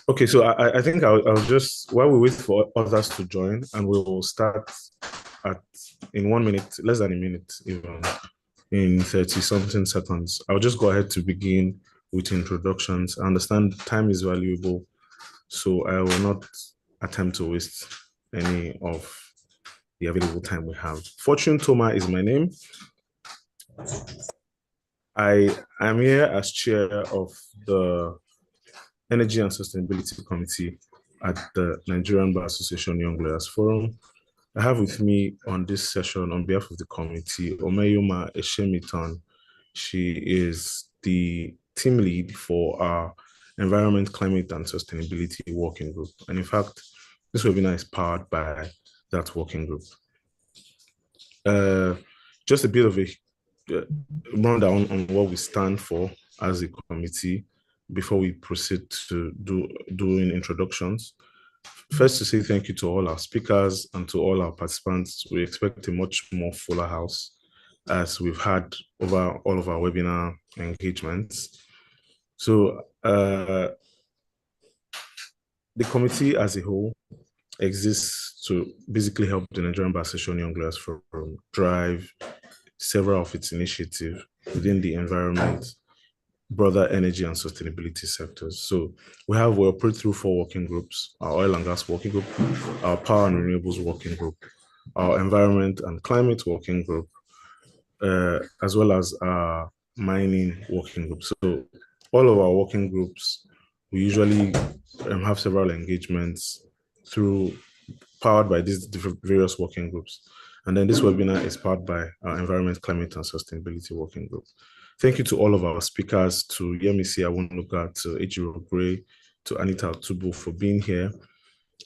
Okay, so I think I'll just while we wait for others to join, and we will start at in 1 minute, less than a minute, even in 30 something seconds. I'll just go ahead to begin with introductions. I understand time is valuable, so I will not attempt to waste any of the available time we have. Fortune Toma is my name. I am here as chair of the Energy and Sustainability Committee at the Nigerian Bar Association Young Lawyers Forum. I have with me on this session on behalf of the committee, Omeyuma Eshemiton. She is the team lead for our Environment, Climate and Sustainability Working Group. And in fact, this webinar is powered by that working group. Just a bit of a rundown on what we stand for as a committee before we proceed to doing introductions. First, to say thank you to all our speakers and to all our participants. We expect a much more fuller house as we've had over all of our webinar engagements. So the committee as a whole exists to basically help the Nigerian Bar Association Young Lawyers Forum drive several of its initiatives within the environment, broader energy and sustainability sectors. So we operate through 4 working groups: our oil and gas working group, our power and renewables working group, our environment and climate working group, as well as our mining working group. So all of our working groups, we usually have several engagements powered by these different various working groups. And then this webinar is powered by our Environment, Climate and Sustainability Working Group. Thank you to all of our speakers, to Yemisi Awunuga, to Ejiro Gray, to Anita Tubu for being here.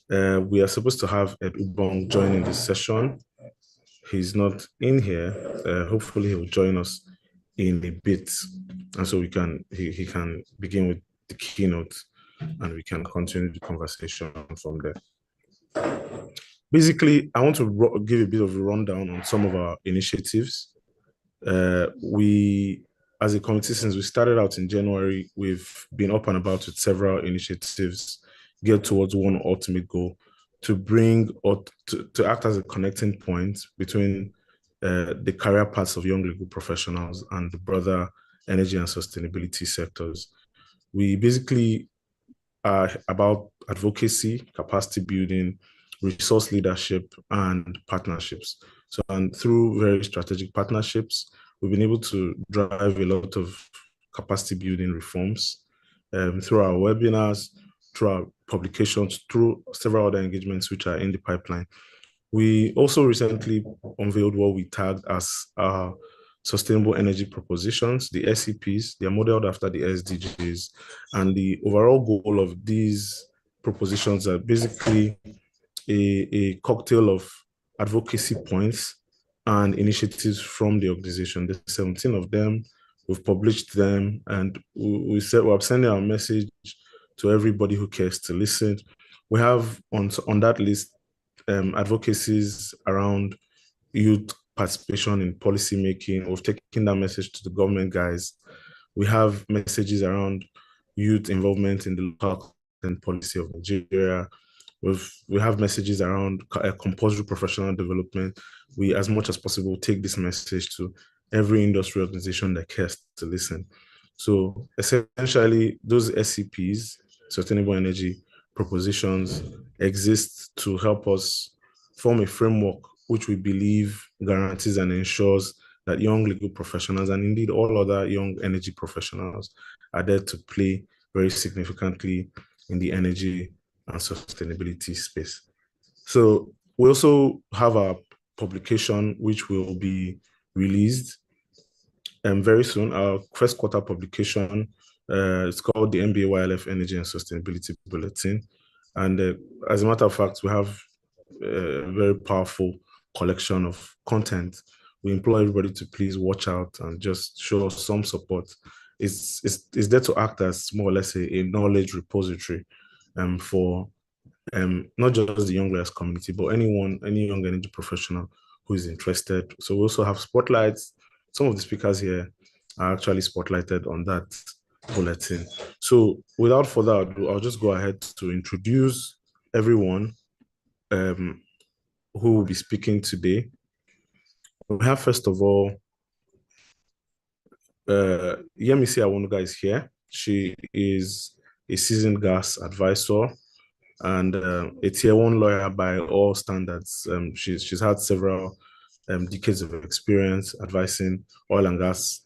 We are supposed to have Ed Ubong joining this session. He's not in here. Hopefully he'll join us in a bit. And so he can begin with the keynote and we can continue the conversation from there. Basically, I want to give a bit of a rundown on some of our initiatives. We, as a committee, since we started out in January, we've been up and about with several initiatives geared towards one ultimate goal: to bring or to act as a connecting point between the career paths of young legal professionals and the broader energy and sustainability sectors. We basically are about advocacy, capacity building, resource leadership, and partnerships. So, and through very strategic partnerships, we've been able to drive a lot of capacity building reforms through our webinars, through our publications, through several other engagements which are in the pipeline. We also recently unveiled what we tagged as our sustainable energy propositions, the SEPs. They are modeled after the SDGs. And the overall goal of these propositions are basically a cocktail of advocacy points and initiatives from the organization. There's 17 of them. We've published them, and we said we're sending our message to everybody who cares to listen. We have on that list advocacies around youth participation in policy making. We've taken that message to the government guys. We have messages around youth involvement in the local and policy of Nigeria. We have messages around compulsory professional development. We, as much as possible, take this message to every industry organization that cares to listen. So essentially, those SCPs, sustainable energy propositions, exist to help us form a framework which we believe guarantees and ensures that young legal professionals and indeed all other young energy professionals are there to play very significantly in the energy and sustainability space. So we also have a publication which will be released very soon. Our first quarter publication, it's called the NBA-YLF Energy and Sustainability Bulletin. And as a matter of fact, we have a very powerful collection of content. We implore everybody to please watch out and just show us some support. It's there to act as more or less a knowledge repository for not just the young lawyers community, but any young energy professional who is interested. So we also have spotlights. Some of the speakers here are actually spotlighted on that bulletin. So without further ado, I'll just go ahead to introduce everyone um, who will be speaking today. We have, first of all, Yemisi Awonuga is here. She is a seasoned gas advisor and a tier one lawyer by all standards. She's had several decades of experience advising oil and gas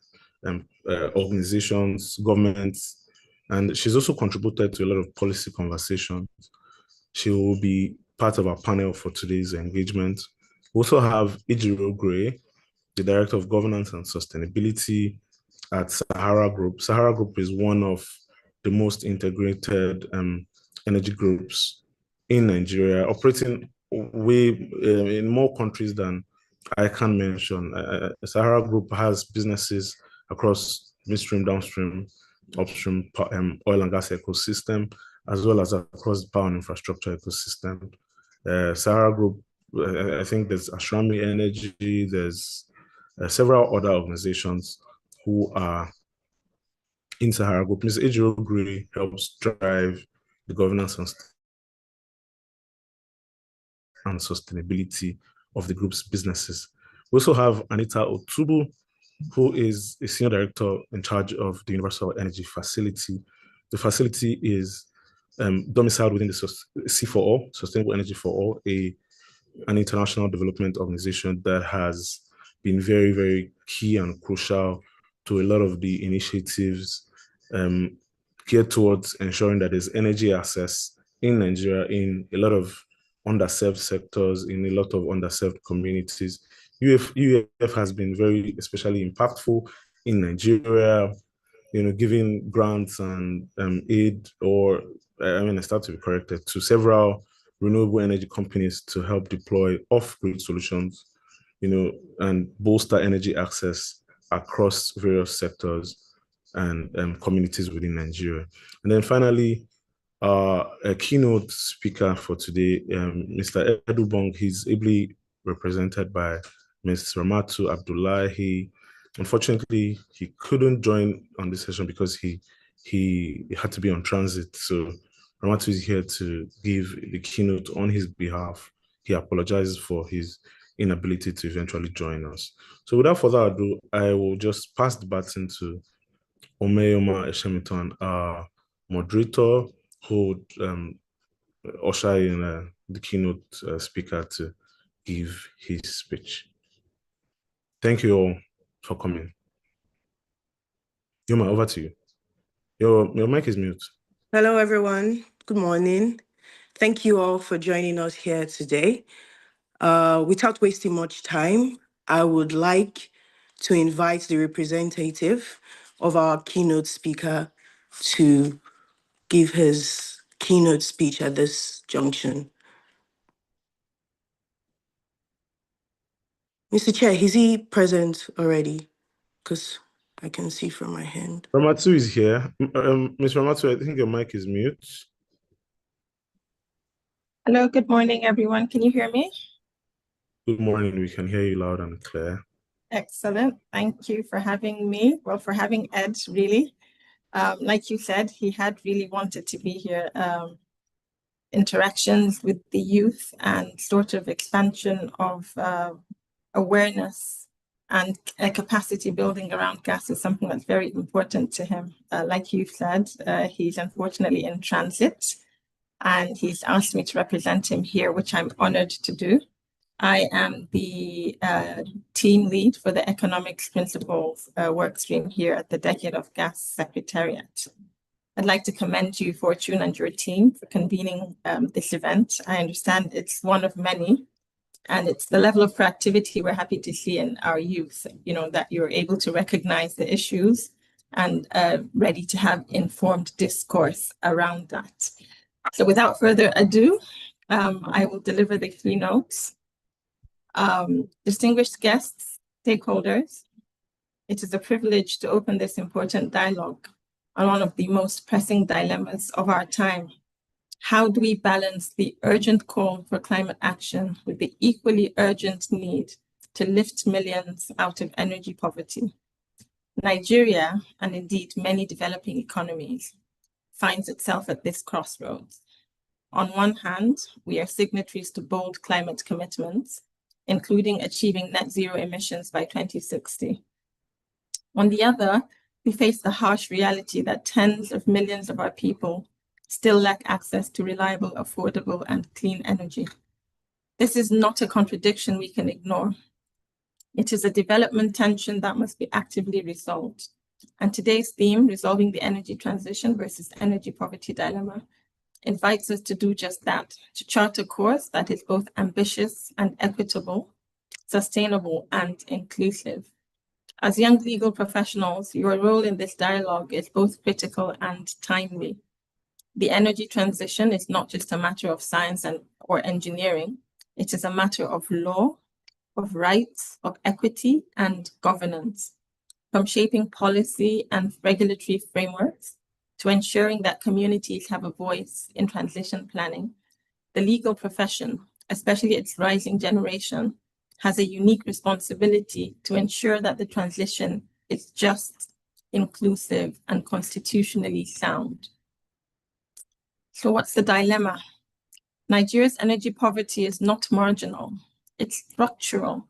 organizations, governments, and she's also contributed to a lot of policy conversations. She will be part of our panel for today's engagement. We also have Ejiro Gray, the Director of Governance and Sustainability at Sahara Group. Sahara Group is one of the most integrated energy groups in Nigeria, operating way in more countries than I can mention. Sahara Group has businesses across midstream, downstream, upstream oil and gas ecosystem, as well as across the power and infrastructure ecosystem. Sahara Group, I think there's Ashrami Energy, there's several other organizations who are in Sahara Group. Ms. Ejiro Gray helps drive the governance and sustainability of the group's businesses. We also have Anita Otubu, who is a senior director in charge of the Universal Energy Facility. The facility is domiciled within the C4All, Sustainable Energy for All, an international development organization that has been very, very key and crucial to a lot of the initiatives geared towards ensuring that there's energy access in Nigeria in a lot of underserved sectors, in a lot of underserved communities. UEF has been very especially impactful in Nigeria, giving grants and aid, or I start to be corrected, to several renewable energy companies to help deploy off-grid solutions, and bolster energy access across various sectors and communities within Nigeria. And then finally, a keynote speaker for today, Mr. Edubong, he's ably represented by Ms. Ramatu Abdullahi. Unfortunately, he couldn't join on this session because he had to be on transit. So Ramatu is here to give the keynote on his behalf. He apologizes for his inability to eventually join us. So without further ado, I will just pass the baton to Omeyoma Eshemiton, our moderator, who would usher in the keynote speaker to give his speech. Thank you all for coming. Yoma, over to you. Your mic is mute. Hello, everyone. Good morning. Thank you all for joining us here today. Without wasting much time, I would like to invite the representative of our keynote speaker to give his keynote speech at this junction. Mr. Chair, is he present already? Because I can see from my hand. Ramatu is here. Ms. Ramatu, I think your mic is mute. Hello, good morning, everyone. Can you hear me? Good morning. We can hear you loud and clear. Excellent. Thank you for having me. Well, for having Ed, really. Like you said, he had really wanted to be here. Interactions with the youth and sort of expansion of awareness and capacity building around gas is something that's very important to him. Like you said, he's unfortunately in transit, and he's asked me to represent him here, which I'm honored to do. I am the team lead for the Economics Principles work stream here at the Decade of Gas Secretariat. I'd like to commend you, Fortune, and your team for convening this event. I understand it's one of many, and it's the level of proactivity we're happy to see in our youth, that you're able to recognize the issues and ready to have informed discourse around that. So without further ado, I will deliver the keynotes. Distinguished guests, stakeholders, it is a privilege to open this important dialogue on one of the most pressing dilemmas of our time. How do we balance the urgent call for climate action with the equally urgent need to lift millions out of energy poverty? Nigeria, and indeed many developing economies, finds itself at this crossroads. On one hand, we are signatories to bold climate commitments, including achieving net zero emissions by 2060. On the other, we face the harsh reality that tens of millions of our people still lack access to reliable, affordable, and clean energy. This is not a contradiction we can ignore. It is a development tension that must be actively resolved. And today's theme, Resolving the Energy Transition versus Energy Poverty Dilemma, invites us to do just that, to chart a course that is both ambitious and equitable, sustainable and inclusive. As young legal professionals, your role in this dialogue is both critical and timely. The energy transition is not just a matter of science or engineering, it is a matter of law, of rights, of equity, and governance, from shaping policy and regulatory frameworks to ensuring that communities have a voice in transition planning. The legal profession, especially its rising generation, has a unique responsibility to ensure that the transition is just, inclusive, and constitutionally sound. So what's the dilemma? Nigeria's energy poverty is not marginal. It's structural.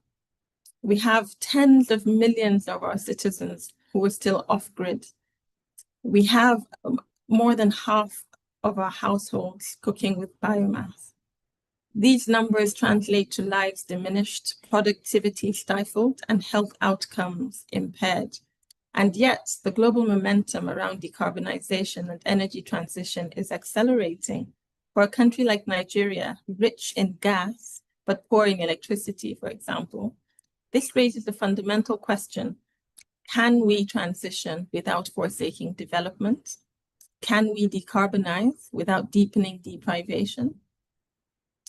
We have tens of millions of our citizens who are still off-grid. We have more than half of our households cooking with biomass. These numbers translate to lives diminished, productivity stifled, and health outcomes impaired. And yet, the global momentum around decarbonization and energy transition is accelerating. For a country like Nigeria, rich in gas, but poor in electricity, for example, this raises a fundamental question. Can we transition without forsaking development? Can we decarbonize without deepening deprivation?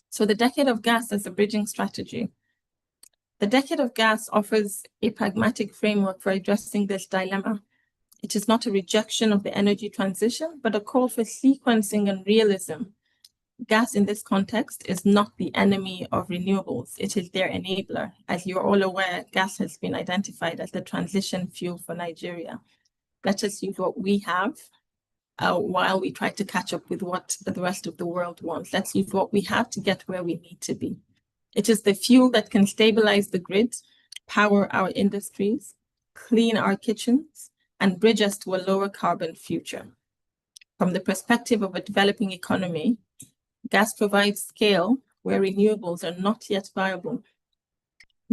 So the decade of gas as a bridging strategy. The decade of gas offers a pragmatic framework for addressing this dilemma. It is not a rejection of the energy transition, but a call for sequencing and realism. Gas in this context is not the enemy of renewables, it is their enabler. As you're all aware, gas has been identified as the transition fuel for Nigeria. Let us use what we have while we try to catch up with what the rest of the world wants. Let's use what we have to get where we need to be. It is the fuel that can stabilize the grid, power our industries, clean our kitchens, and bridge us to a lower carbon future. From the perspective of a developing economy, gas provides scale where renewables are not yet viable.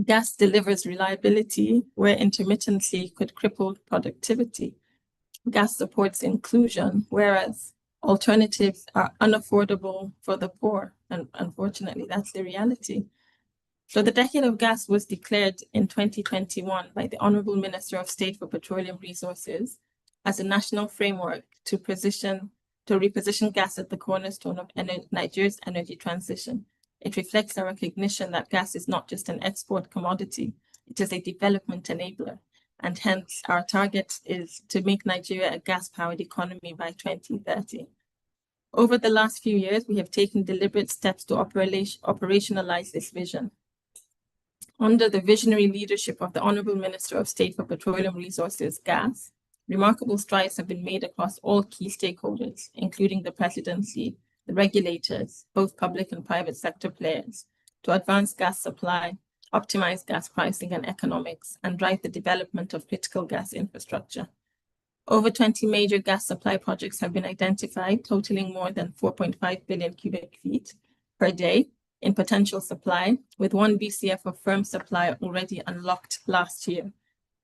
Gas delivers reliability where intermittency could cripple productivity. Gas supports inclusion, whereas alternatives are unaffordable for the poor. And unfortunately, that's the reality. So the decade of gas was declared in 2021 by the Honorable Minister of State for Petroleum Resources as a national framework to reposition gas at the cornerstone of Nigeria's energy transition. It reflects a recognition that gas is not just an export commodity, it is a development enabler. And hence our target is to make Nigeria a gas-powered economy by 2030. Over the last few years, we have taken deliberate steps to operationalize this vision. Under the visionary leadership of the Honorable Minister of State for Petroleum Resources, Gas, remarkable strides have been made across all key stakeholders, including the presidency, the regulators, both public and private sector players, to advance gas supply, optimize gas pricing and economics, and drive the development of critical gas infrastructure. Over 20 major gas supply projects have been identified, totaling more than 4.5 billion cubic feet per day in potential supply, with 1 BCF of firm supply already unlocked last year.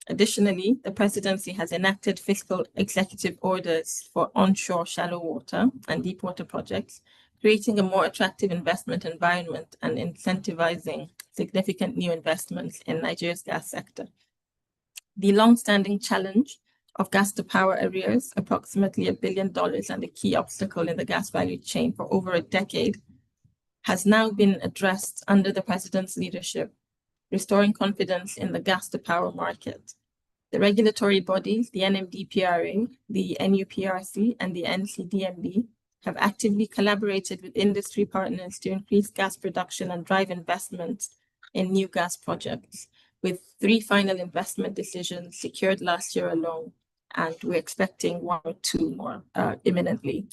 Additionally, the presidency has enacted fiscal executive orders for onshore shallow water and deep water projects, creating a more attractive investment environment and incentivizing significant new investments in Nigeria's gas sector. The long-standing challenge of gas to power arrears, approximately $1 billion and a key obstacle in the gas value chain for over a decade, has now been addressed under the president's leadership, restoring confidence in the gas to power market. The regulatory bodies, the NMDPRA, the NUPRC, and the NCDMB, have actively collaborated with industry partners to increase gas production and drive investment in new gas projects. with 3 final investment decisions secured last year alone, and we're expecting 1 or 2 more imminently.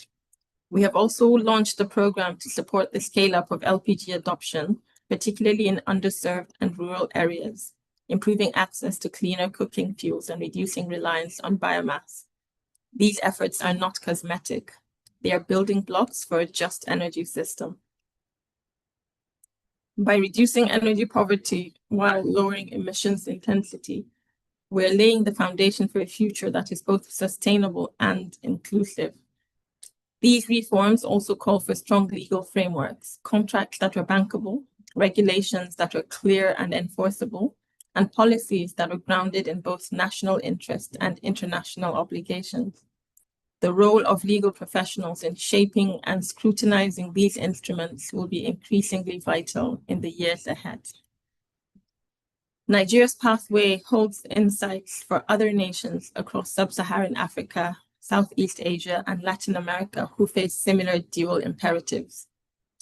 We have also launched a program to support the scale-up of LPG adoption, particularly in underserved and rural areas, improving access to cleaner cooking fuels and reducing reliance on biomass. These efforts are not cosmetic. They are building blocks for a just energy system. By reducing energy poverty while lowering emissions intensity, we're laying the foundation for a future that is both sustainable and inclusive. These reforms also call for strong legal frameworks, contracts that are bankable, regulations that are clear and enforceable, and policies that are grounded in both national interest and international obligations. The role of legal professionals in shaping and scrutinizing these instruments will be increasingly vital in the years ahead. Nigeria's pathway holds insights for other nations across sub-Saharan Africa, Southeast Asia, and Latin America who face similar dual imperatives.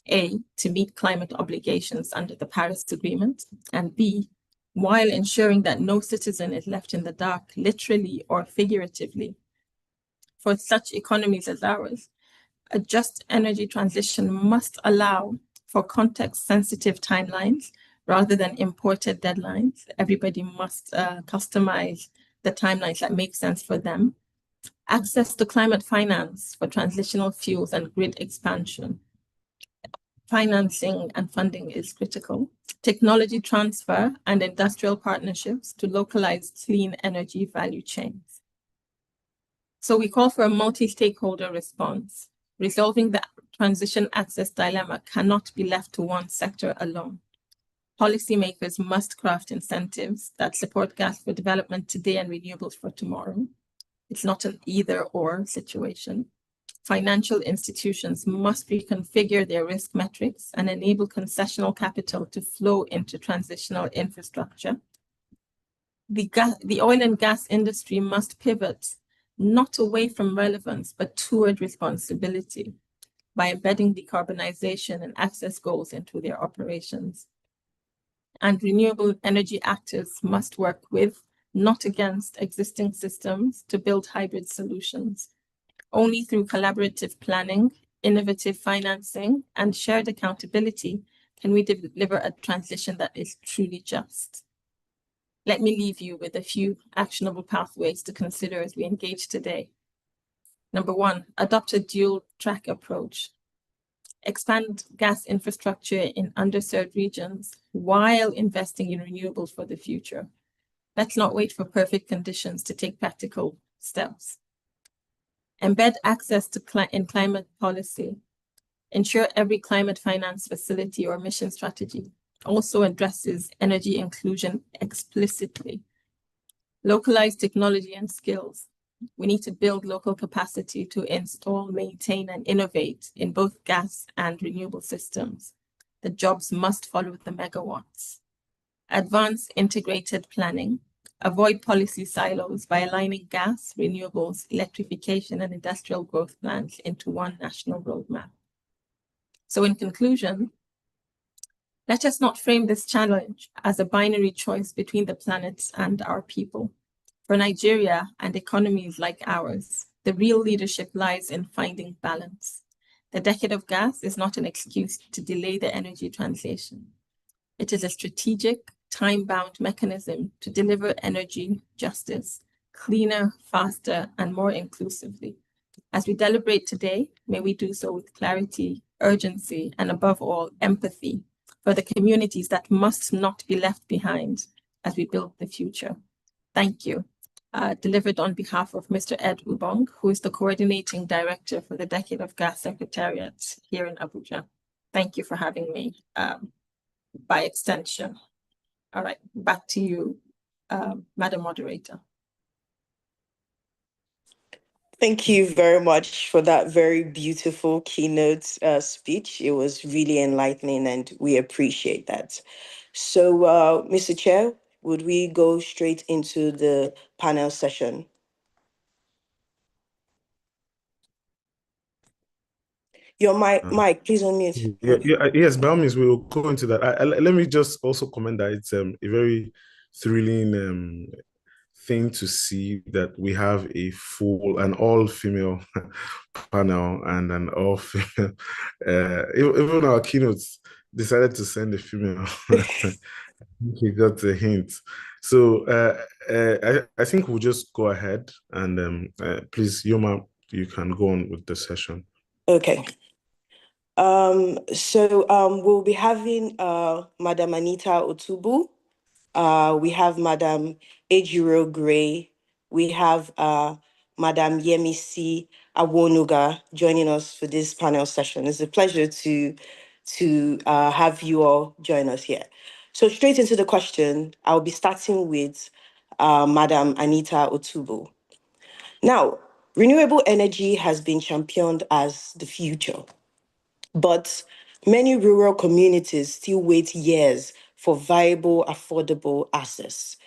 A, to meet climate obligations under the Paris Agreement, and B, while ensuring that no citizen is left in the dark, literally or figuratively. For such economies as ours, a just energy transition must allow for context-sensitive timelines rather than imported deadlines. Everybody must customize the timelines that make sense for them. Access to climate finance for transitional fuels and grid expansion. Financing and funding is critical. Technology transfer and industrial partnerships to localize clean energy value chains. So we call for a multi-stakeholder response. Resolving the transition access dilemma cannot be left to one sector alone. Policymakers must craft incentives that support gas for development today and renewables for tomorrow. It's not an either-or situation. Financial institutions must reconfigure their risk metrics and enable concessional capital to flow into transitional infrastructure. The oil and gas industry must pivot not away from relevance, but toward responsibility by embedding decarbonization and access goals into their operations. And renewable energy actors must work with, not against, existing systems to build hybrid solutions. Only through collaborative planning, innovative financing, and shared accountability can we deliver a transition that is truly just. Let me leave you with a few actionable pathways to consider as we engage today. Number 1, adopt a dual-track approach. Expand gas infrastructure in underserved regions while investing in renewables for the future. Let's not wait for perfect conditions to take practical steps. Embed access to in climate policy. Ensure every climate finance facility or mission strategy also addresses energy inclusion explicitly. Localize technology and skills. We need to build local capacity to install, maintain, and innovate in both gas and renewable systems. The jobs must follow the megawatts. Advance integrated planning. Avoid policy silos by aligning gas, renewables, electrification, and industrial growth plans into one national roadmap. So in conclusion, let us not frame this challenge as a binary choice between the planet and our people. For Nigeria and economies like ours, the real leadership lies in finding balance. The decade of gas is not an excuse to delay the energy transition. It is a strategic, time-bound mechanism to deliver energy justice, cleaner, faster, and more inclusively. As we deliberate today, may we do so with clarity, urgency, and above all, empathy for the communities that must not be left behind as we build the future. Thank you. Delivered on behalf of Mr. Ed Ubong, who is the Coordinating Director for the Decade of Gas Secretariat here in Abuja. Thank you for having me by extension. All right, back to you, Madam Moderator. Thank you very much for that very beautiful keynote speech. It was really enlightening and we appreciate that. So, Mr. Chair, would we go straight into the panel session? Your mic, please unmute. Yes, by all means, we will go into that. Let me just also comment that it's a very thrilling thing to see that we have an all-female panel and an all-female. Even our keynotes decided to send a female. He got a hint. So I think we'll just go ahead and please, Yoma, you can go on with the session. Okay. We'll be having Madam Anita Otubu. We have Madam Ejiro Gray. We have Madam Yemisi Awonuga joining us for this panel session. It's a pleasure to have you all join us here. So straight into the question, I'll be starting with Madam Anita Otubu. Now, renewable energy has been championed as the future, but many rural communities still wait years for viable, affordable access.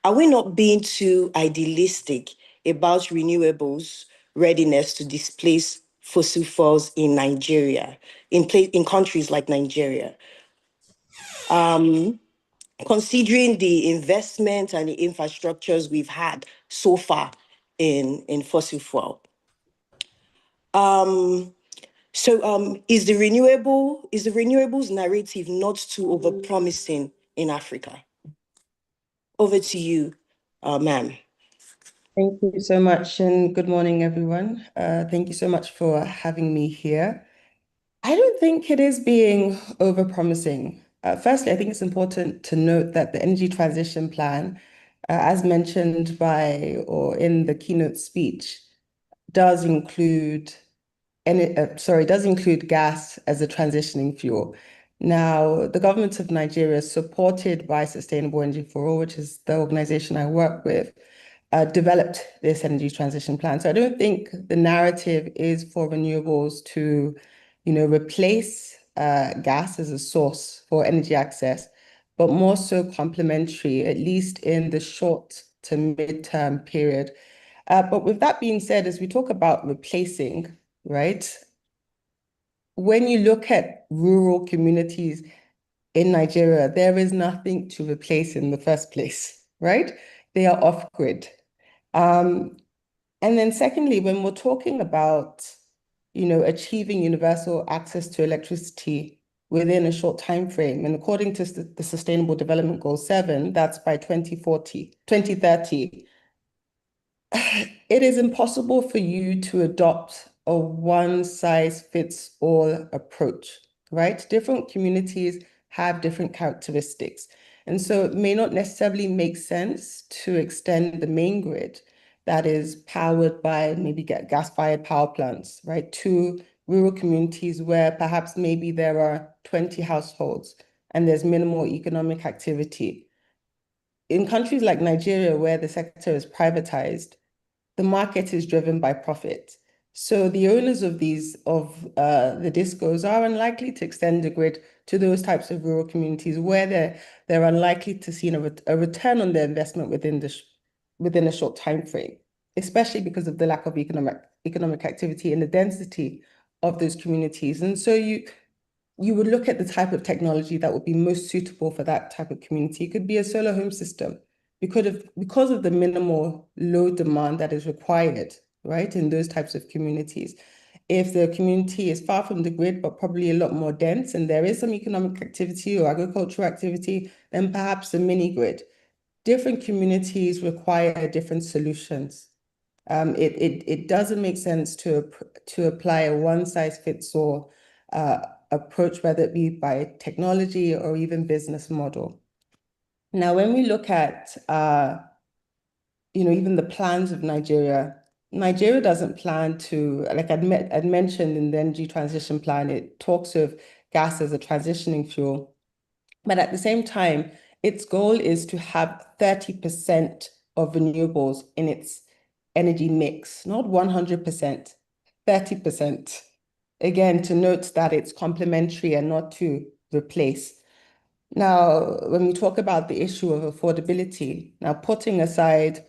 Are we not being too idealistic about renewables' readiness to displace fossil fuels in Nigeria, in countries like Nigeria? Considering the investment and the infrastructures we've had so far in fossil fuel. Is the renewables narrative not too overpromising in Africa? Over to you, ma'am. Thank you so much, and good morning, everyone. Thank you so much for having me here. I don't think it is being overpromising. Firstly, I think it's important to note that the energy transition plan, as mentioned by or in the keynote speech, does include gas as a transitioning fuel. Now, the government of Nigeria, supported by Sustainable Energy for All, which is the organization I work with, developed this energy transition plan. So I don't think the narrative is for renewables to, replace gas as a source for energy access, but more so complementary, at least in the short to mid-term period. But with that being said, as we talk about replacing, right? When you look at rural communities in Nigeria, there is nothing to replace in the first place, right? They are off-grid. And then secondly, when we're talking about, achieving universal access to electricity within a short time frame, and according to the Sustainable Development Goal 7, that's by 2030, it is impossible for you to adopt a one-size-fits-all approach, right? Different communities have different characteristics. And so it may not necessarily make sense to extend the main grid that is powered by maybe gas-fired power plants, right, to rural communities where perhaps maybe there are 20 households and there's minimal economic activity. In countries like Nigeria, where the sector is privatized, the market is driven by profit. So the owners of the discos are unlikely to extend the grid to those types of rural communities where they're unlikely to see a return on their investment within a short time frame, especially because of the lack of economic activity and the density of those communities. And so you would look at the type of technology that would be most suitable for that type of community. It could be a solar home system because of the minimal load demand that is required, right, in those types of communities. If the community is far from the grid, but probably a lot more dense, and there is some economic activity or agricultural activity, then perhaps a mini grid. Different communities require different solutions. It doesn't make sense to apply a one-size-fits-all approach, whether it be by technology or even business model. Now, when we look at, even the plans of Nigeria doesn't plan to, like I'd mentioned in the energy transition plan, it talks of gas as a transitioning fuel. But at the same time, its goal is to have 30% of renewables in its energy mix, not 100%, 30%. Again, to note that it's complementary and not to replace. Now, when we talk about the issue of affordability, now putting aside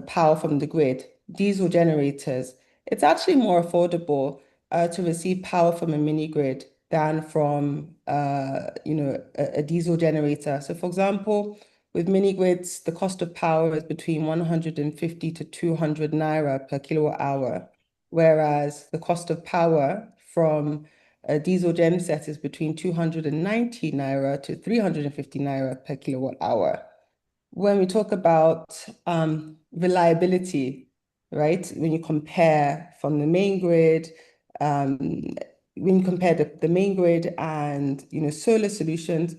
power from the grid, diesel generators, it's actually more affordable to receive power from a mini grid than from a diesel generator. So for example, With mini grids, the cost of power is between 150 to 200 naira per kilowatt hour, whereas the cost of power from a diesel genset is between 290 naira to 350 naira per kilowatt hour. When we talk about reliability, right? When you compare from the main grid, when you compare the main grid and solar solutions,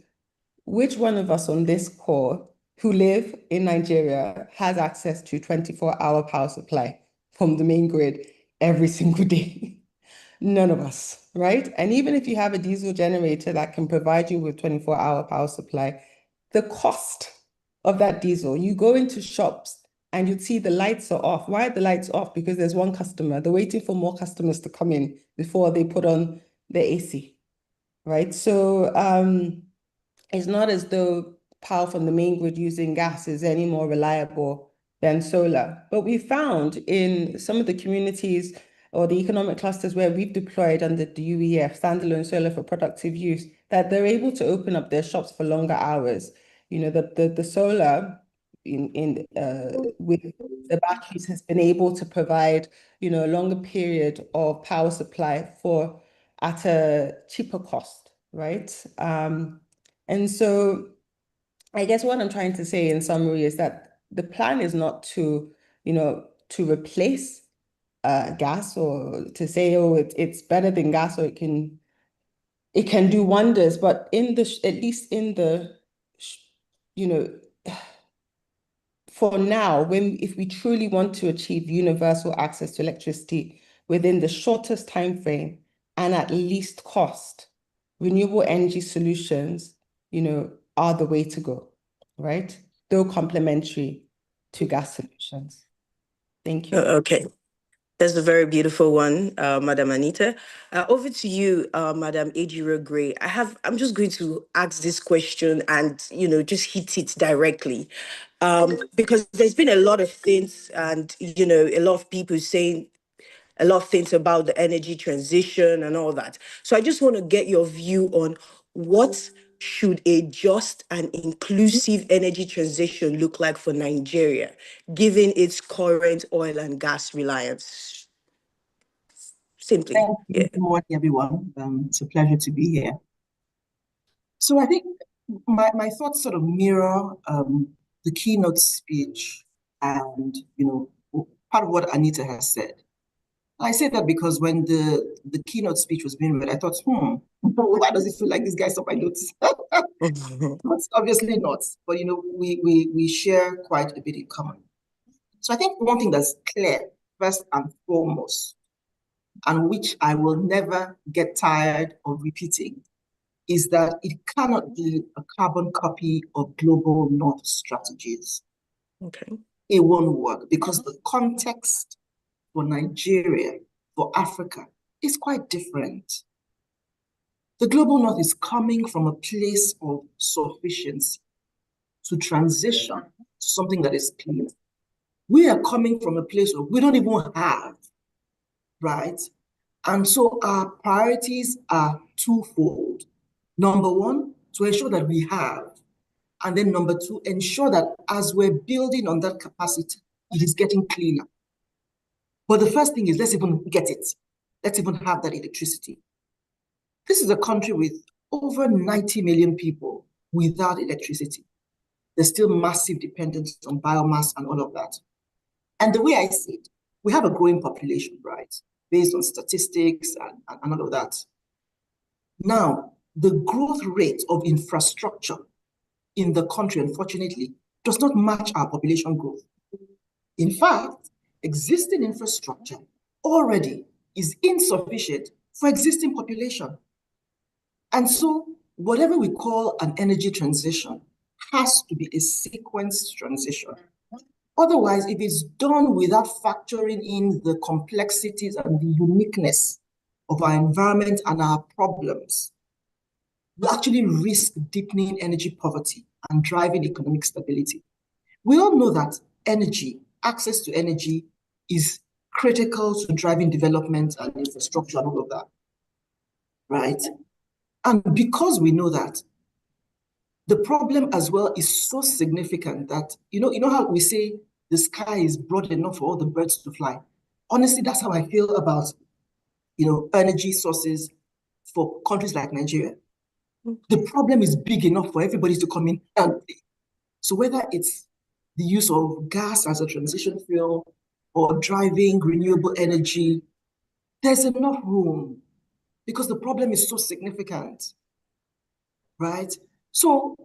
which one of us on this call who live in Nigeria has access to 24-hour power supply from the main grid every single day? None of us, right? And even if you have a diesel generator that can provide you with 24-hour power supply, the cost of that diesel, you go into shops and you'd see the lights are off. Why are the lights off? Because there's one customer. They're waiting for more customers to come in before they put on the AC, right? So it's not as though power from the main grid using gas is any more reliable than solar. But we found in some of the communities or the economic clusters where we've deployed under the UEF, standalone solar for productive use, that they're able to open up their shops for longer hours. The solar with the batteries has been able to provide, a longer period of power supply at a cheaper cost, right? And so I guess what I'm trying to say in summary is that the plan is not to replace gas or to say, oh, it's better than gas or it can do wonders. But at least in the, for now, if we truly want to achieve universal access to electricity within the shortest time frame and at least cost, renewable energy solutions, are the way to go, right? Though complementary to gas solutions. Thank you. Okay. That's a very beautiful one, Madam Anita. Over to you, Madam Ejiro Gray. I'm just going to ask this question and, just hit it directly. Because there's been a lot of things and, a lot of people saying a lot of things about the energy transition and all that. So I just want to get your view on what should a just and inclusive energy transition look like for Nigeria, given its current oil and gas reliance? Simply. Thank you. Yeah. Good morning, everyone. It's a pleasure to be here. So I think my thoughts sort of mirror the keynote speech and, part of what Anita has said. I say that because when the keynote speech was being read, I thought, why does it feel like this guy's on my notes? But obviously not. But, we share quite a bit in common. So I think one thing that's clear, first and foremost, and which I will never get tired of repeating, is that it cannot be a carbon copy of global north strategies. Okay. It won't work because the context for Nigeria, for Africa, is quite different. The global north is coming from a place of sufficiency to transition to something that is clean. We are coming from a place where we don't even have, right? And so our priorities are twofold. Number one, to ensure that we have, and then number two, ensure that as we're building on that capacity, it is getting cleaner. But the first thing is, let's even get it. Let's even have that electricity. This is a country with over 90 million people without electricity. There's still massive dependence on biomass and all of that. And the way I see it, we have a growing population, right? Based on statistics and all of that. Now, the growth rate of infrastructure in the country, unfortunately, does not match our population growth. In fact, existing infrastructure already is insufficient for existing population. And so whatever we call an energy transition has to be a sequenced transition. Otherwise, if it's done without factoring in the complexities and the uniqueness of our environment and our problems, we actually risk deepening energy poverty and driving economic stability. We all know that energy, access to energy, is critical to driving development and infrastructure and all of that, right? And because we know that, The problem as well is so significant that, you know how we say the sky is broad enough for all the birds to fly? Honestly, that's how I feel about, energy sources for countries like Nigeria. The problem is big enough for everybody to come in. And so whether it's the use of gas as a transition fuel or driving renewable energy, there's enough room because the problem is so significant, right? So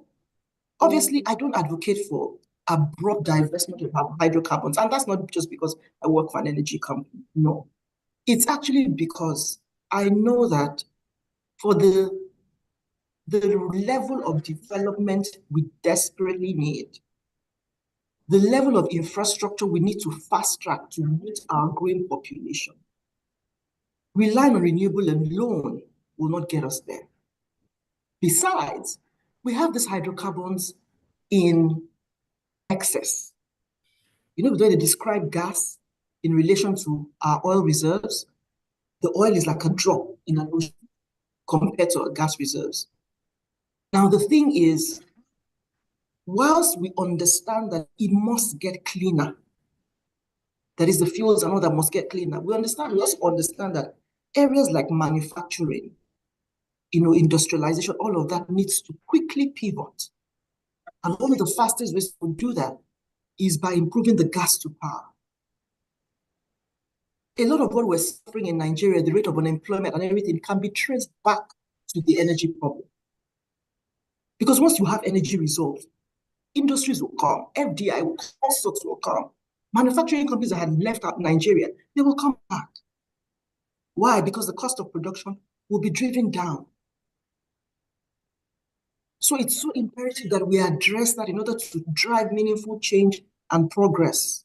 obviously, I don't advocate for abrupt divestment of hydrocarbons. And that's not just because I work for an energy company. No. It's actually because I know that for the level of development we desperately need, the level of infrastructure we need to fast track to meet our growing population, relying on renewable alone will not get us there. Besides, we have these hydrocarbons in excess. The way they describe gas in relation to our oil reserves, the oil is like a drop in an ocean compared to our gas reserves. Now, the thing is, whilst we understand that it must get cleaner, that is the fuels and all that must get cleaner, we also understand that areas like manufacturing, industrialization, all of that needs to quickly pivot. And one of the fastest ways to do that is by improving the gas to power. A lot of what we're suffering in Nigeria, the rate of unemployment and everything, can be traced back to the energy problem. Because once you have energy resolved, industries will come, FDI will come, all sorts will come. Manufacturing companies that had left out Nigeria, they will come back. Why? Because the cost of production will be driven down. So it's so imperative that we address that in order to drive meaningful change and progress.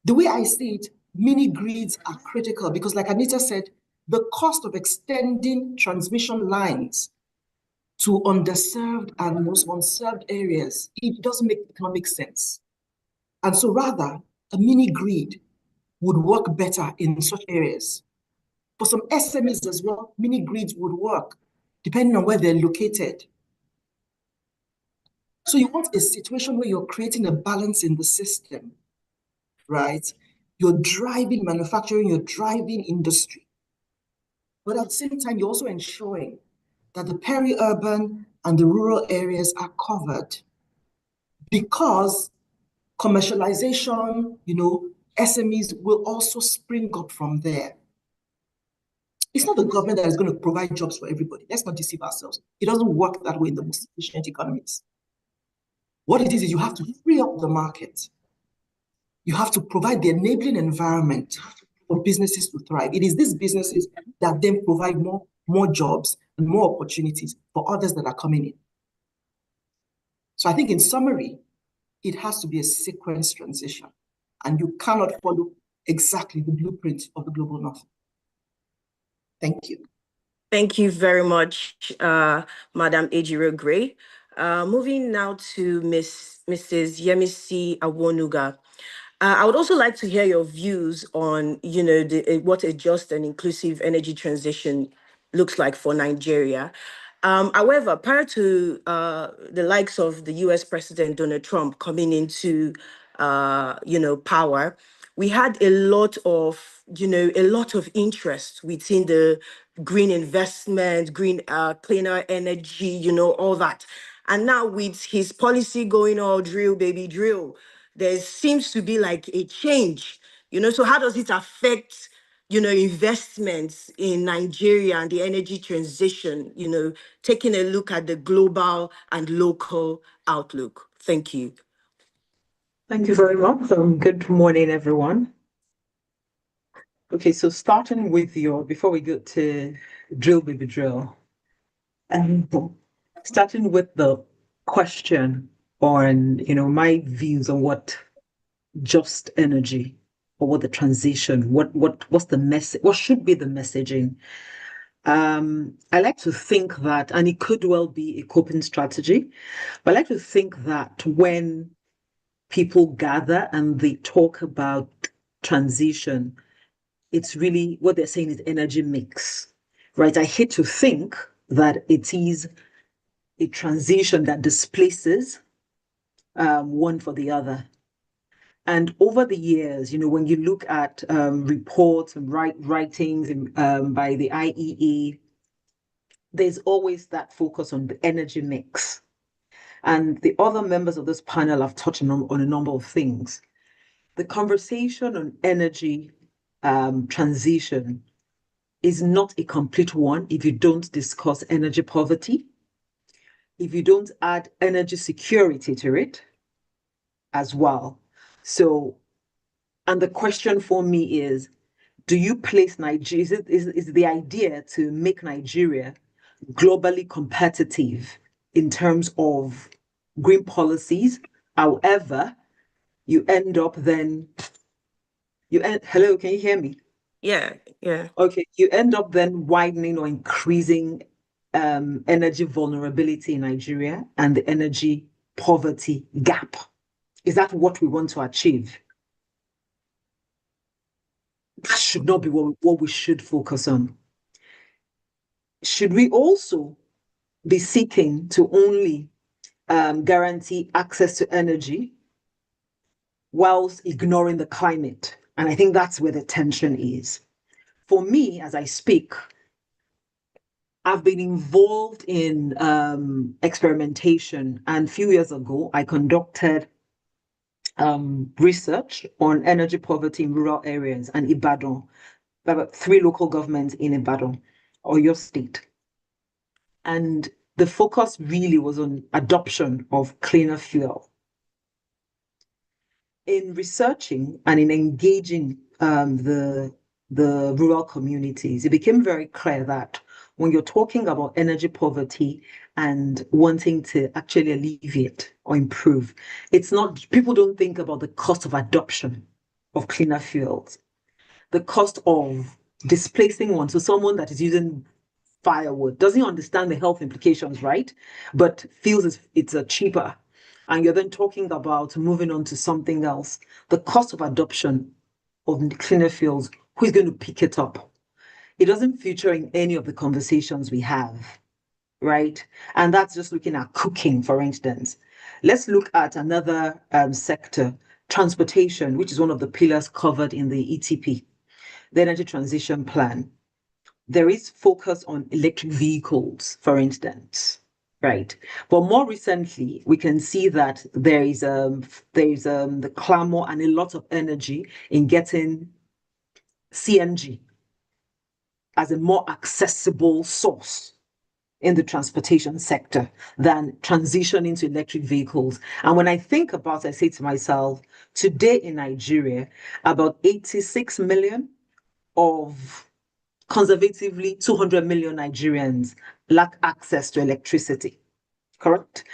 The way I see it, mini grids are critical because, like Anita said, the cost of extending transmission lines to underserved and most unserved areas, it doesn't make economic sense. And so rather, a mini grid would work better in such areas. For some SMEs as well, mini grids would work depending on where they're located. So you want a situation where you're creating a balance in the system, right? You're driving manufacturing, you're driving industry. But at the same time, you're also ensuring that the peri-urban and the rural areas are covered because commercialization, SMEs will also spring up from there. It's not the government that is going to provide jobs for everybody. Let's not deceive ourselves. It doesn't work that way in the most efficient economies. What it is you have to free up the market. You have to provide the enabling environment for businesses to thrive. It is these businesses that then provide more jobs and more opportunities for others that are coming in. So I think in summary, it has to be a sequenced transition, and you cannot follow exactly the blueprint of the Global North. Thank you. Thank you very much, Madam Ejiro Gray. Moving now to Mrs. Yemisi Awonuga. I would also like to hear your views on, what a just and inclusive energy transition looks like for Nigeria. However, prior to the likes of the US President Donald Trump coming into, power, we had a lot of interest within the green investment, green, cleaner energy, all that. And now with his policy going all drill, baby, drill, there seems to be like a change, so how does it affect, investments in Nigeria and the energy transition, taking a look at the global and local outlook? Thank you. Thank you very much. Good morning, everyone. Okay, so starting with before we go to drill, baby, drill, starting with the question on, my views on what just energy or what the transition, what's the message, what should be the messaging. I like to think that, and it could well be a coping strategy, but I like to think that when people gather and they talk about transition, it's really what they're saying is energy mix, right? I hate to think that it is a transition that displaces one for the other. And over the years, when you look at reports and writings by the IEA, there's always that focus on the energy mix. And the other members of this panel have touched on a number of things. The conversation on energy transition is not a complete one if you don't discuss energy poverty, if you don't add energy security to it as well. So, and the question for me is, do you place Nigeria, is the idea to make Nigeria globally competitive in terms of green policies? However, you end up then, hello, can you hear me? Yeah. Okay, you end up then widening or increasing energy vulnerability in Nigeria and the energy poverty gap. Is that what we want to achieve? That should not be what we should focus on. Should we also be seeking to only guarantee access to energy whilst ignoring the climate? And I think that's where the tension is. For me, as I speak, I've been involved in experimentation. And a few years ago, I conducted research on energy poverty in rural areas and Ibadan, about 3 local governments in Ibadan, or your state. And the focus really was on adoption of cleaner fuel. In researching and in engaging the rural communities, it became very clear that when you're talking about energy poverty and wanting to actually alleviate or improve, it's not, people don't think about the cost of adoption of cleaner fuels, the cost of displacing one. So someone that is using firewood doesn't understand the health implications, right? But feels it's cheaper. And you're then talking about moving on to something else. The cost of adoption of cleaner fuels, who's going to pick it up? It doesn't feature in any of the conversations we have, right? And that's just looking at cooking, for instance. Let's look at another sector, transportation, which is one of the pillars covered in the ETP, the Energy Transition Plan. There is focus on electric vehicles, for instance, right? But more recently, we can see that there is the clamor and a lot of energy in getting CNG as a more accessible source in the transportation sector than transitioning to electric vehicles. And when I think about it, I say to myself, today in Nigeria, about 86 million of conservatively 200 million Nigerians lack access to electricity, correct?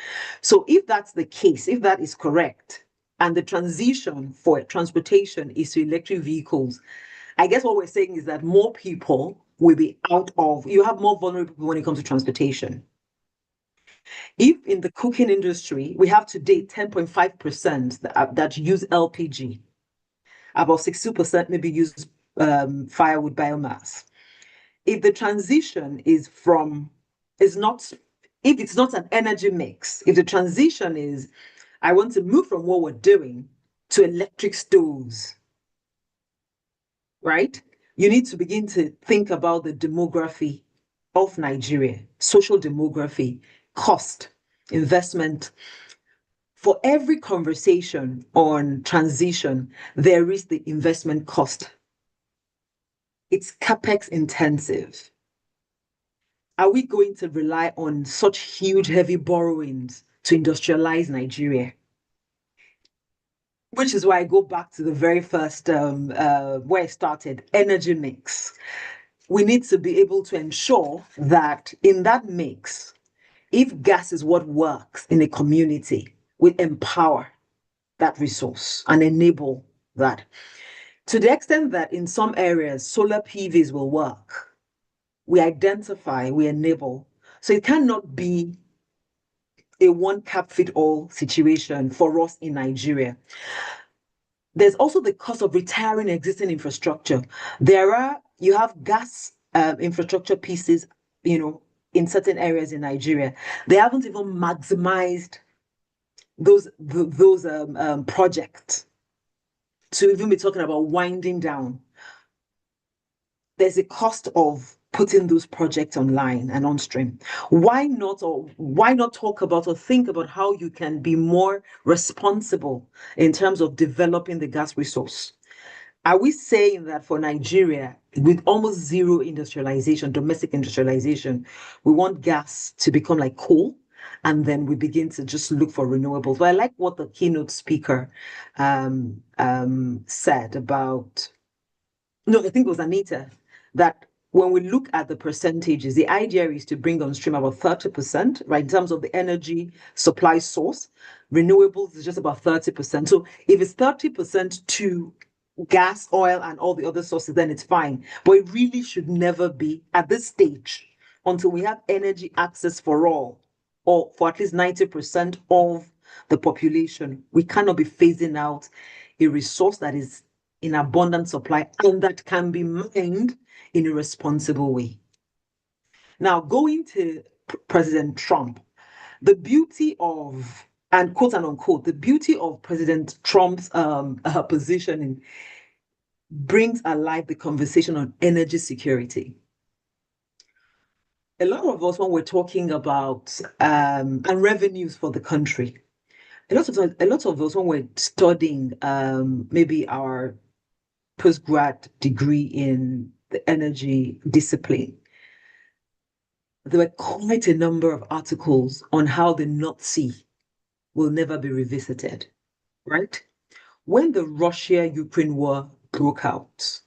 So if that's the case, if that is correct, and the transition for transportation is to electric vehicles, I guess what we're saying is that more people will be you have more vulnerable people when it comes to transportation. If in the cooking industry, we have today 10.5% that use LPG, about 62% maybe use firewood biomass. If the transition if it's not an energy mix, if the transition is, I want to move from what we're doing to electric stoves, right? You need to begin to think about the demography of Nigeria, social demography, cost, investment. For every conversation on transition, there is the investment cost. It's capex intensive. Are we going to rely on such huge, heavy borrowings to industrialize Nigeria? Which is why I go back to the very first, where I started, energy mix. We need to be able to ensure that in that mix, if gas is what works in a community, we empower that resource and enable that. To the extent that in some areas, solar PVs will work, we identify, we enable. So it cannot be a one cap fit all situation for us in Nigeria. There's also the cost of retiring existing infrastructure. You have gas infrastructure pieces, in certain areas in Nigeria. They haven't even maximized those projects to even be talking about winding down. There's a cost of putting those projects online and on stream. Why not talk about or think about how you can be more responsible in terms of developing the gas resource? Are we saying that for Nigeria, with almost zero industrialization, domestic industrialization, we want gas to become like coal, and then we begin to just look for renewables? But I like what the keynote speaker said about, no, I think it was Anita, that when we look at the percentages, the idea is to bring on stream about 30%, right, in terms of the energy supply source. Renewables is just about 30%. So if it's 30% to gas, oil, and all the other sources, then it's fine. But it really should never be at this stage until we have energy access for all, or for at least 90% of the population. We cannot be phasing out a resource that is in abundant supply and that can be mined in a responsible way. Now, going to President Trump, the beauty of, and quote and unquote, the beauty of President Trump's positioning brings alive the conversation on energy security. A lot of us, when we're talking about and revenues for the country, a lot of us, when we're studying maybe our postgrad degree in the energy discipline, there were quite a number of articles on how the North Sea will never be revisited, right? When the Russia-Ukraine war broke out,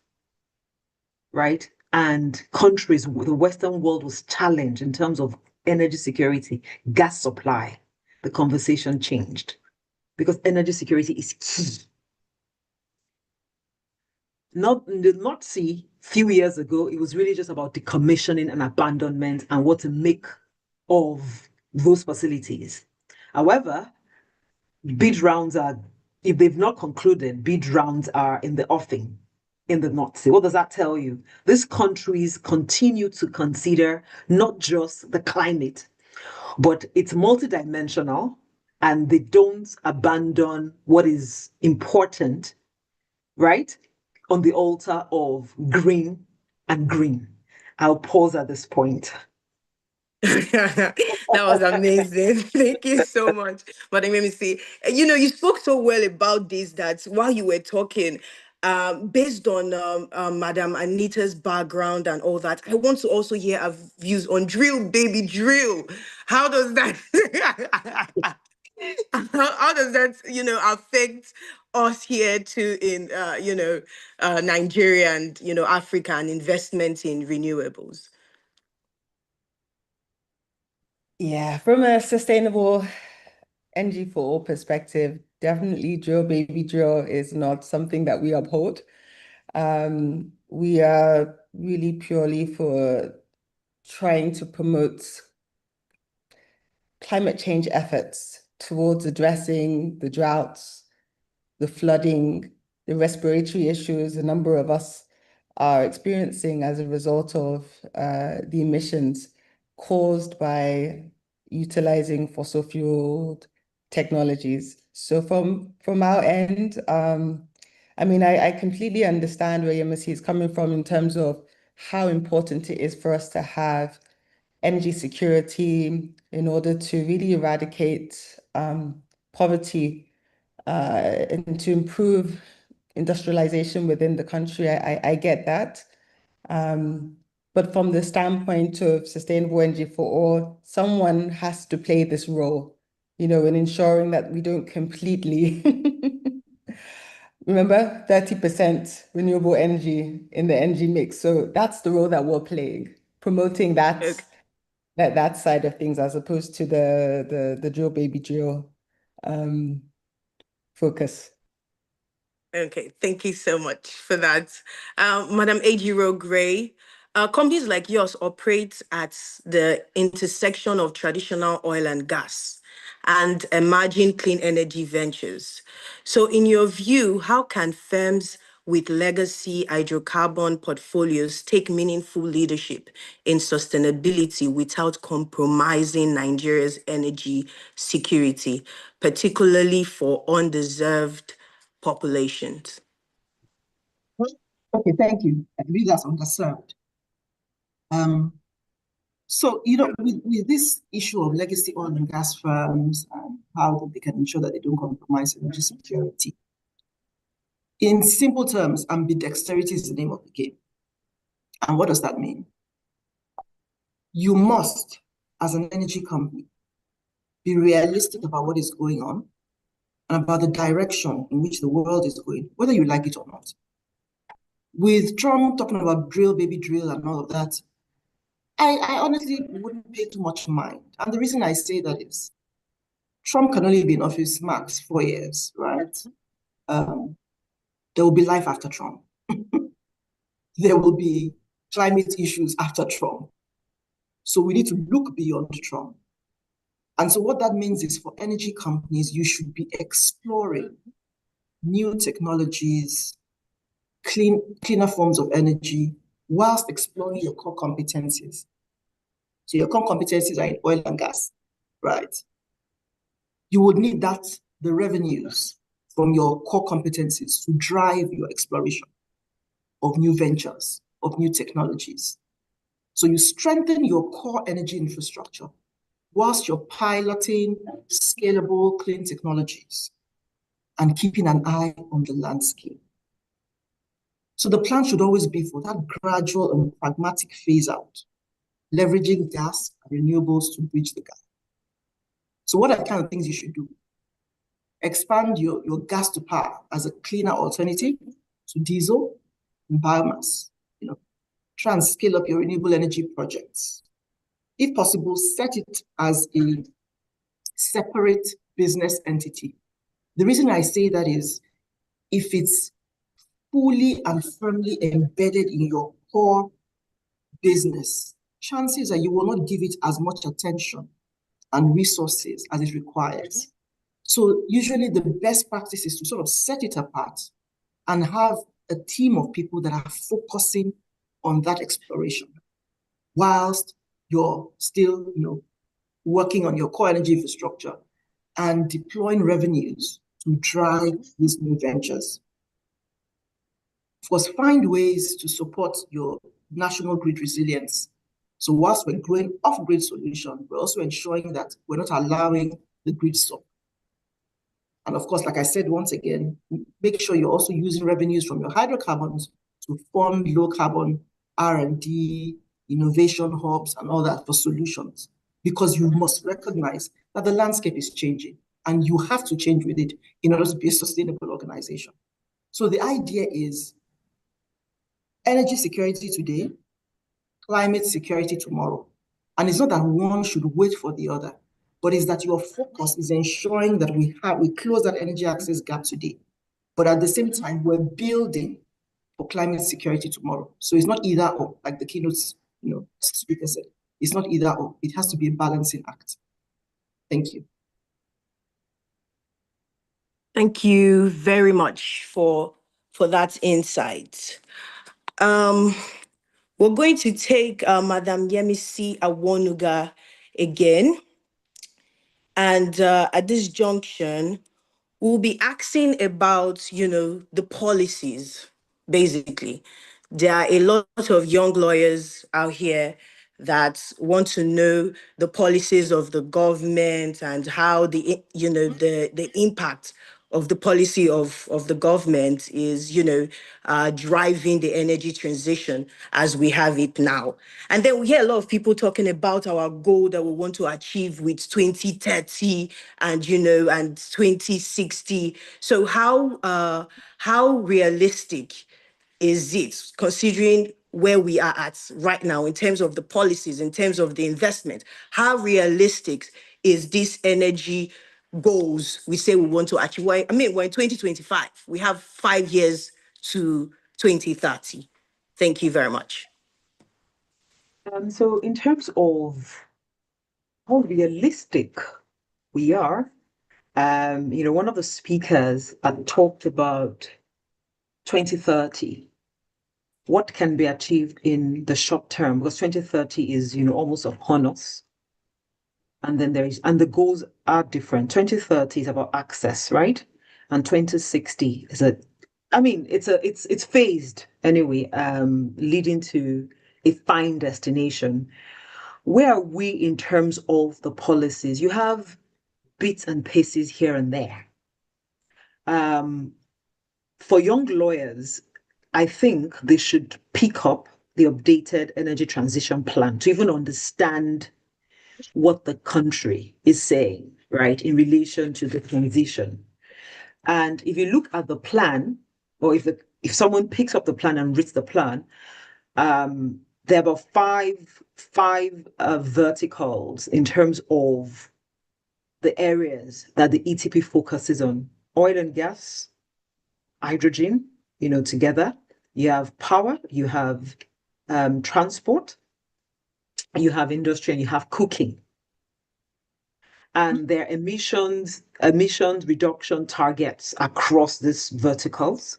right, and countries, the Western world was challenged in terms of energy security, gas supply, the conversation changed because energy security is key. Not in the North Sea, few years ago, it was really just about decommissioning and abandonment and what to make of those facilities. However, bid rounds are, if they've not concluded, bid rounds are in the offing in the North Sea. What does that tell you? These countries continue to consider not just the climate, but it's multidimensional, and they don't abandon what is important, right, on the altar of green and green. I'll pause at this point. That was amazing. Thank you so much. But let me see. You spoke so well about this that while you were talking, based on Madam Anita's background and all that, I want to also hear her views on drill, baby, drill. How does that how does that affect us here too in Nigeria and Africa and investment in renewables? Yeah, from a sustainable energy for all perspective, definitely drill baby drill is not something that we uphold. We are really purely for trying to promote climate change efforts towards addressing the droughts, the flooding, the respiratory issues a number of us are experiencing as a result of the emissions caused by utilizing fossil fueled technologies. So from our end, I completely understand where Yemisi is coming from in terms of how important it is for us to have energy security in order to really eradicate poverty and to improve industrialization within the country. I get that. But from the standpoint of sustainable energy for all, someone has to play this role, in ensuring that we don't completely remember 30% renewable energy in the energy mix. So that's the role that we're playing, promoting that that side of things as opposed to the drill baby drill focus. Okay, thank you so much for that. Madam Ejiro Gray, companies like yours operate at the intersection of traditional oil and gas and emerging clean energy ventures. So in your view, how can firms with legacy hydrocarbon portfolios take meaningful leadership in sustainability without compromising Nigeria's energy security, particularly for underserved populations? Okay, thank you. I believe that's underserved. So, with this issue of legacy oil and gas firms and how they can ensure that they don't compromise energy security, in simple terms, ambidexterity is the name of the game. And what does that mean? You must, as an energy company, be realistic about what is going on and about the direction in which the world is going, whether you like it or not. With Trump talking about drill, baby drill, and all of that, I honestly wouldn't pay too much mind. And the reason I say that is Trump can only be in office max 4 years, right? There will be life after Trump. There will be climate issues after Trump. So we need to look beyond Trump. And so what that means is for energy companies, you should be exploring new technologies, cleaner forms of energy, whilst exploring your core competencies. So your core competencies are in oil and gas, right? You would need the revenues from your core competencies to drive your exploration of new ventures, of new technologies. So you strengthen your core energy infrastructure whilst you're piloting scalable, clean technologies and keeping an eye on the landscape. So the plan should always be for that gradual and pragmatic phase out, leveraging gas and renewables to bridge the gap. So what are the kind of things you should do? Expand your gas to power as a cleaner alternative to diesel and biomass. Try and scale up your renewable energy projects. If possible, set it as a separate business entity. The reason I say that is if it's fully and firmly embedded in your core business, chances are you will not give it as much attention and resources as it requires. So usually the best practice is to sort of set it apart and have a team of people that are focusing on that exploration whilst you're still, working on your core energy infrastructure and deploying revenues to drive these new ventures. Of course, find ways to support your national grid resilience. So whilst we're growing off-grid solutions, we're also ensuring that we're not allowing the grid stop. And of course, like I said, once again, make sure you're also using revenues from your hydrocarbons to fund low-carbon R&D, innovation hubs, and all that for solutions. Because you must recognize that the landscape is changing, and you have to change with it in order to be a sustainable organization. So the idea is energy security today, climate security tomorrow. And it's not that one should wait for the other, but it's that your focus is ensuring that we close that energy access gap today. But at the same time, we're building for climate security tomorrow. So it's not either or, like the keynote speaker said. It's not either or. It has to be a balancing act. Thank you. Thank you very much for that insight. We're going to take Madam Yemisi Awonuga again. And at this junction, we'll be asking about, the policies, basically. There are a lot of young lawyers out here that want to know the policies of the government and how the impact of the policy of the government is, driving the energy transition as we have it now. And then we hear a lot of people talking about our goal that we want to achieve with 2030 and, and 2060. So how realistic is it, considering where we are at right now in terms of the policies, in terms of the investment? How realistic is this energy goals we say we want to achieve? We're in 2025. We have 5 years to 2030. Thank you very much. So in terms of how realistic we are, one of the speakers had talked about 2030, what can be achieved in the short term? Because 2030 is, almost upon us. And then the goals are different. 2030 is about access, right? And 2060 is it's phased anyway, leading to a fine destination. Where are we in terms of the policies? You have bits and pieces here and there. For young lawyers, I think they should pick up the updated energy transition plan to even understand what the country is saying, right, in relation to the transition. And if you look at the plan, or if someone picks up the plan and reads the plan, there are about five verticals in terms of the areas that the ETP focuses on: oil and gas, hydrogen, together. You have power, you have transport, you have industry, and you have cooking. And their emissions reduction targets across these verticals.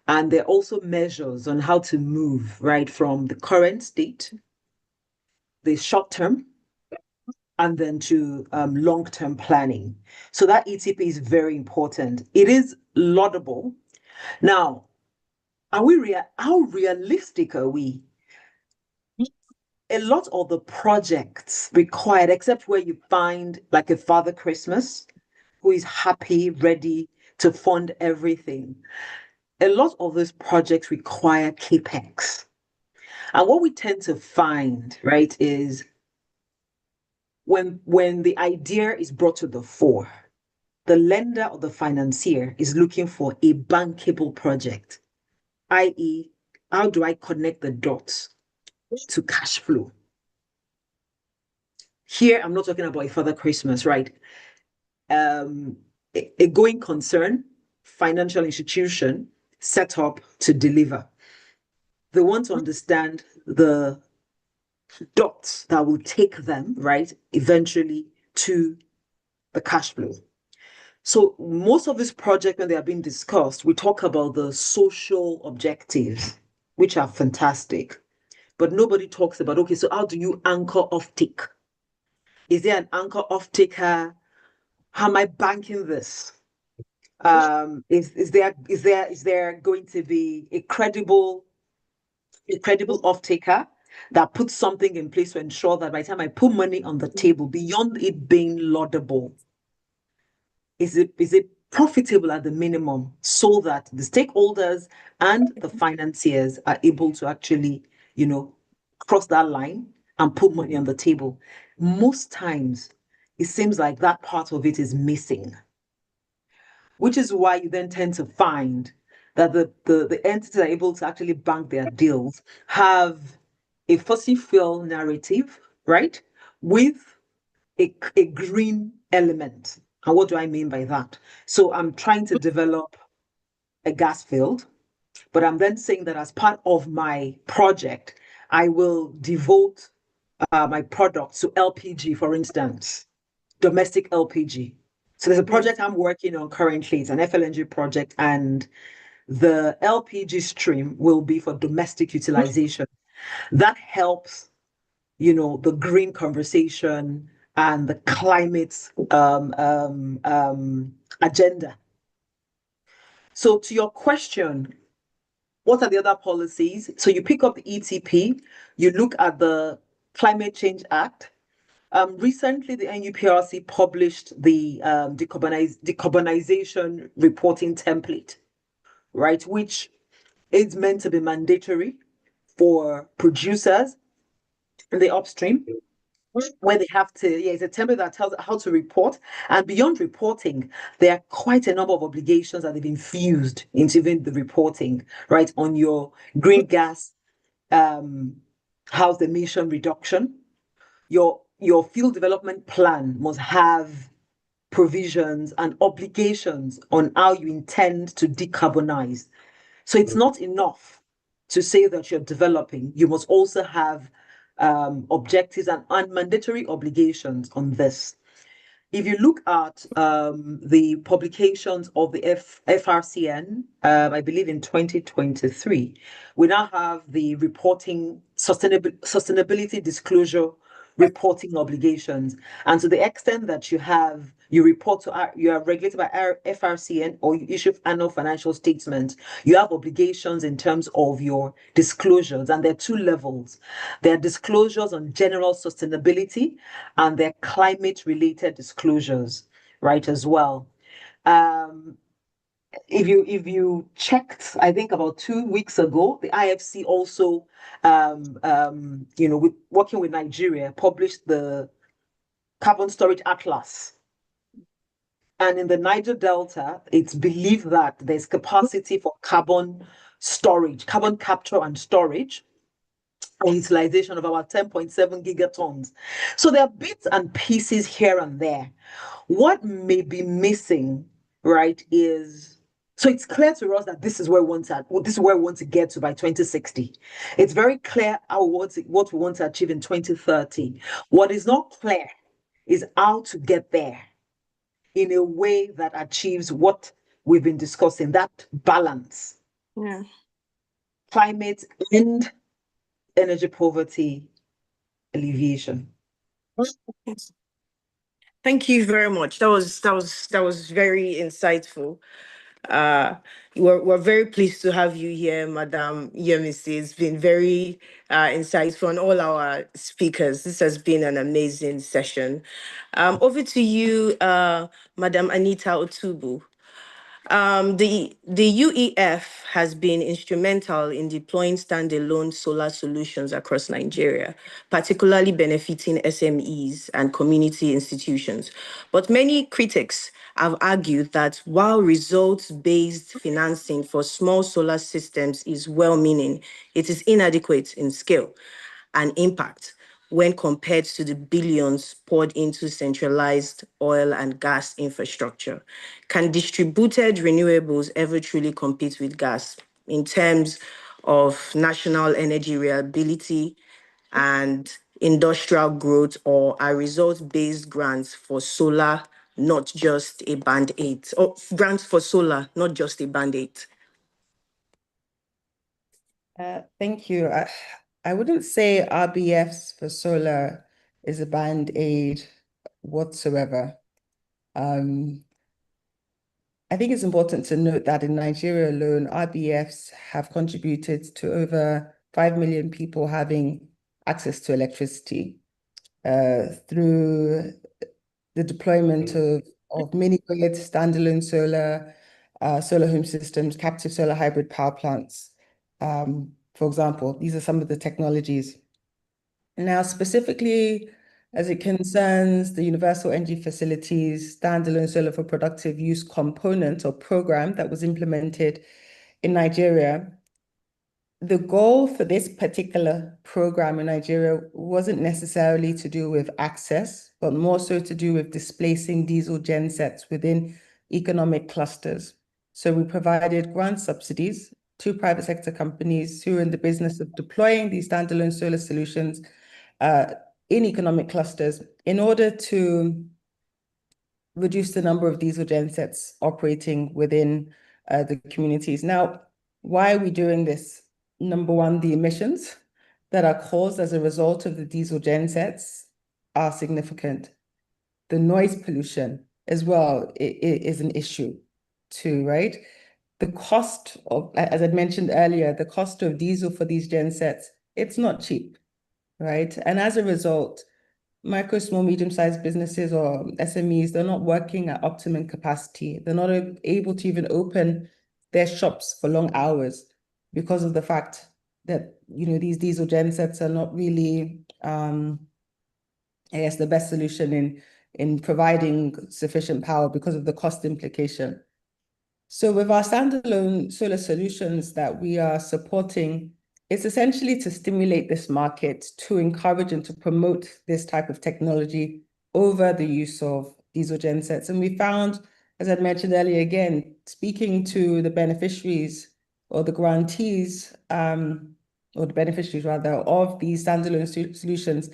And there are also measures on how to move right from the current state, the short term, and then to long-term planning. So that ETP is very important. It is laudable. Now, how realistic are we? A lot of the projects required, except where you find like a Father Christmas who is happy, ready to fund everything. A lot of those projects require capex. And what we tend to find, right, is when the idea is brought to the fore, the lender or the financier is looking for a bankable project, i.e., how do I connect the dots to cash flow? Here, I'm not talking about a Father Christmas, right? A going concern, financial institution set up to deliver. They want to understand the dots that will take them, right, eventually to the cash flow. So most of these projects, when they are being discussed, we talk about the social objectives, which are fantastic. But nobody talks about, okay, so how do you anchor offtake? Is there an anchor offtaker? How am I banking this? Is there going to be a credible off-taker that puts something in place to ensure that by the time I put money on the table, beyond it being laudable, is it profitable at the minimum, so that the stakeholders and the financiers are able to actually, cross that line and put money on the table? Most times, it seems like that part of it is missing, which is why you then tend to find that the entities that are able to actually bank their deals have a fossil fuel narrative, right, with a green element. And what do I mean by that? So I'm trying to develop a gas field, but I'm then saying that as part of my project, I will devote my product to LPG, for instance, domestic LPG. So there's a project I'm working on currently. It's an FLNG project, and the LPG stream will be for domestic utilization. That helps, the green conversation and the climate agenda. So to your question, what are the other policies? So you pick up the ETP, you look at the Climate Change Act. Recently, the NUPRC published the decarbonization reporting template, right, which is meant to be mandatory for producers in the upstream, where they have to, it's a template that tells how to report. And beyond reporting, there are quite a number of obligations that they've infused into even the reporting, right, on your green gas house emission reduction. Your field development plan must have provisions and obligations on how you intend to decarbonize. So it's not enough to say that you're developing. You must also have objectives and mandatory obligations on this. if you look at the publications of the FRCN, I believe in 2023, we now have the reporting sustainability disclosure reporting obligations. And to the extent that you report to you are regulated by FRCN or you issue annual financial statements, you have obligations in terms of your disclosures. And there are two levels. There are disclosures on general sustainability and there are climate related disclosures, right, as well. If you checked, I think about 2 weeks ago, the IFC also, working with Nigeria, published the Carbon Storage Atlas. And in the Niger Delta, it's believed that there's capacity for carbon storage, carbon capture and storage, or utilization of about 10.7 gigatons. So there are bits and pieces here and there. What may be missing, right, is so it's clear to us that this is where we want to get to by 2060. It's very clear what we want to achieve in 2030. What is not clear is how to get there in a way that achieves what we've been discussing, that balance. Yeah. Climate and energy poverty alleviation. Thank you very much. That was very insightful. We're very pleased to have you here, Madam Yemisi. It's been very insightful on all our speakers. This has been an amazing session. Over to you, Madam Anita Otubu. The UEF has been instrumental in deploying standalone solar solutions across Nigeria, particularly benefiting SMEs and community institutions. But many critics have argued that while results-based financing for small solar systems is well-meaning, it is inadequate in scale and impact when compared to the billions poured into centralized oil and gas infrastructure. Can distributed renewables ever truly compete with gas in terms of national energy reliability and industrial growth, or are results-based grants for solar not just a band-aid, or grants for solar not just a band-aid? Thank you. I wouldn't say RBFs for solar is a band-aid whatsoever. I think it's important to note that in Nigeria alone, RBFs have contributed to over 5 million people having access to electricity through the deployment of mini-grid, standalone solar, solar home systems, captive solar hybrid power plants. For example, these are some of the technologies. Now, specifically, as it concerns the Universal Energy Facilities Standalone Solar for Productive Use component or program that was implemented in Nigeria, the goal for this particular program in Nigeria wasn't necessarily to do with access, but more so to do with displacing diesel gensets within economic clusters. So we provided grant subsidies to private sector companies who are in the business of deploying these standalone solar solutions in economic clusters in order to reduce the number of diesel gensets operating within the communities. Now, why are we doing this? Number one, the emissions that are caused as a result of the diesel gensets are significant. The noise pollution as well is an issue too, right? The cost of, as I mentioned earlier, the cost of diesel for these gensets, it's not cheap, right? And as a result, micro, small, medium-sized businesses or SMEs, they're not working at optimum capacity. They're not able to even open their shops for long hours because of the fact that, these diesel gensets are not really, I guess, the best solution in providing sufficient power because of the cost implication. So with our standalone solar solutions that we are supporting, it's essentially to stimulate this market, to encourage and to promote this type of technology over the use of diesel gensets. And we found, as I mentioned earlier, again, speaking to the beneficiaries or the grantees, or the beneficiaries rather, of these standalone solutions,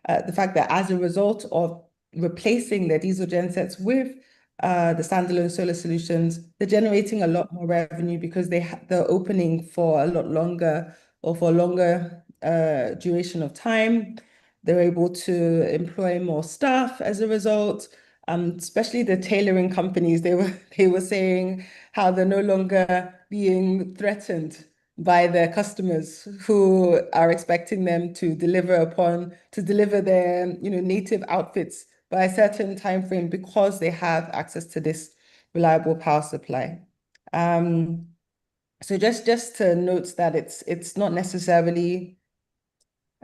the fact that as a result of replacing their diesel gensets with the standalone solar solutions, they're generating a lot more revenue because they're opening for a lot longer or for a longer duration of time. They're able to employ more staff as a result. Especially the tailoring companies, they were saying how they're no longer being threatened by their customers who are expecting them to deliver their native outfits by a certain time frame because they have access to this reliable power supply. So just to note that it's not necessarily,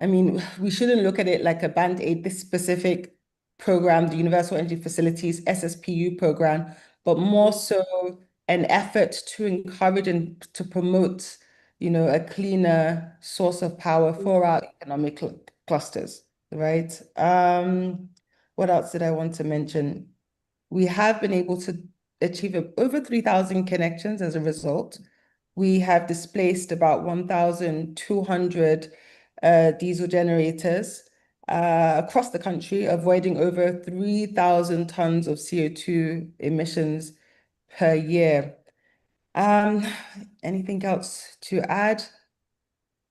I mean, we shouldn't look at it like a band-aid, this specific program, the Universal Energy Facilities SSPU program, but more so an effort to encourage and to promote, a cleaner source of power for our economic clusters, right? What else did I want to mention? We have been able to achieve over 3,000 connections as a result. We have displaced about 1,200 diesel generators across the country, avoiding over 3,000 tons of CO2 emissions per year. Anything else to add?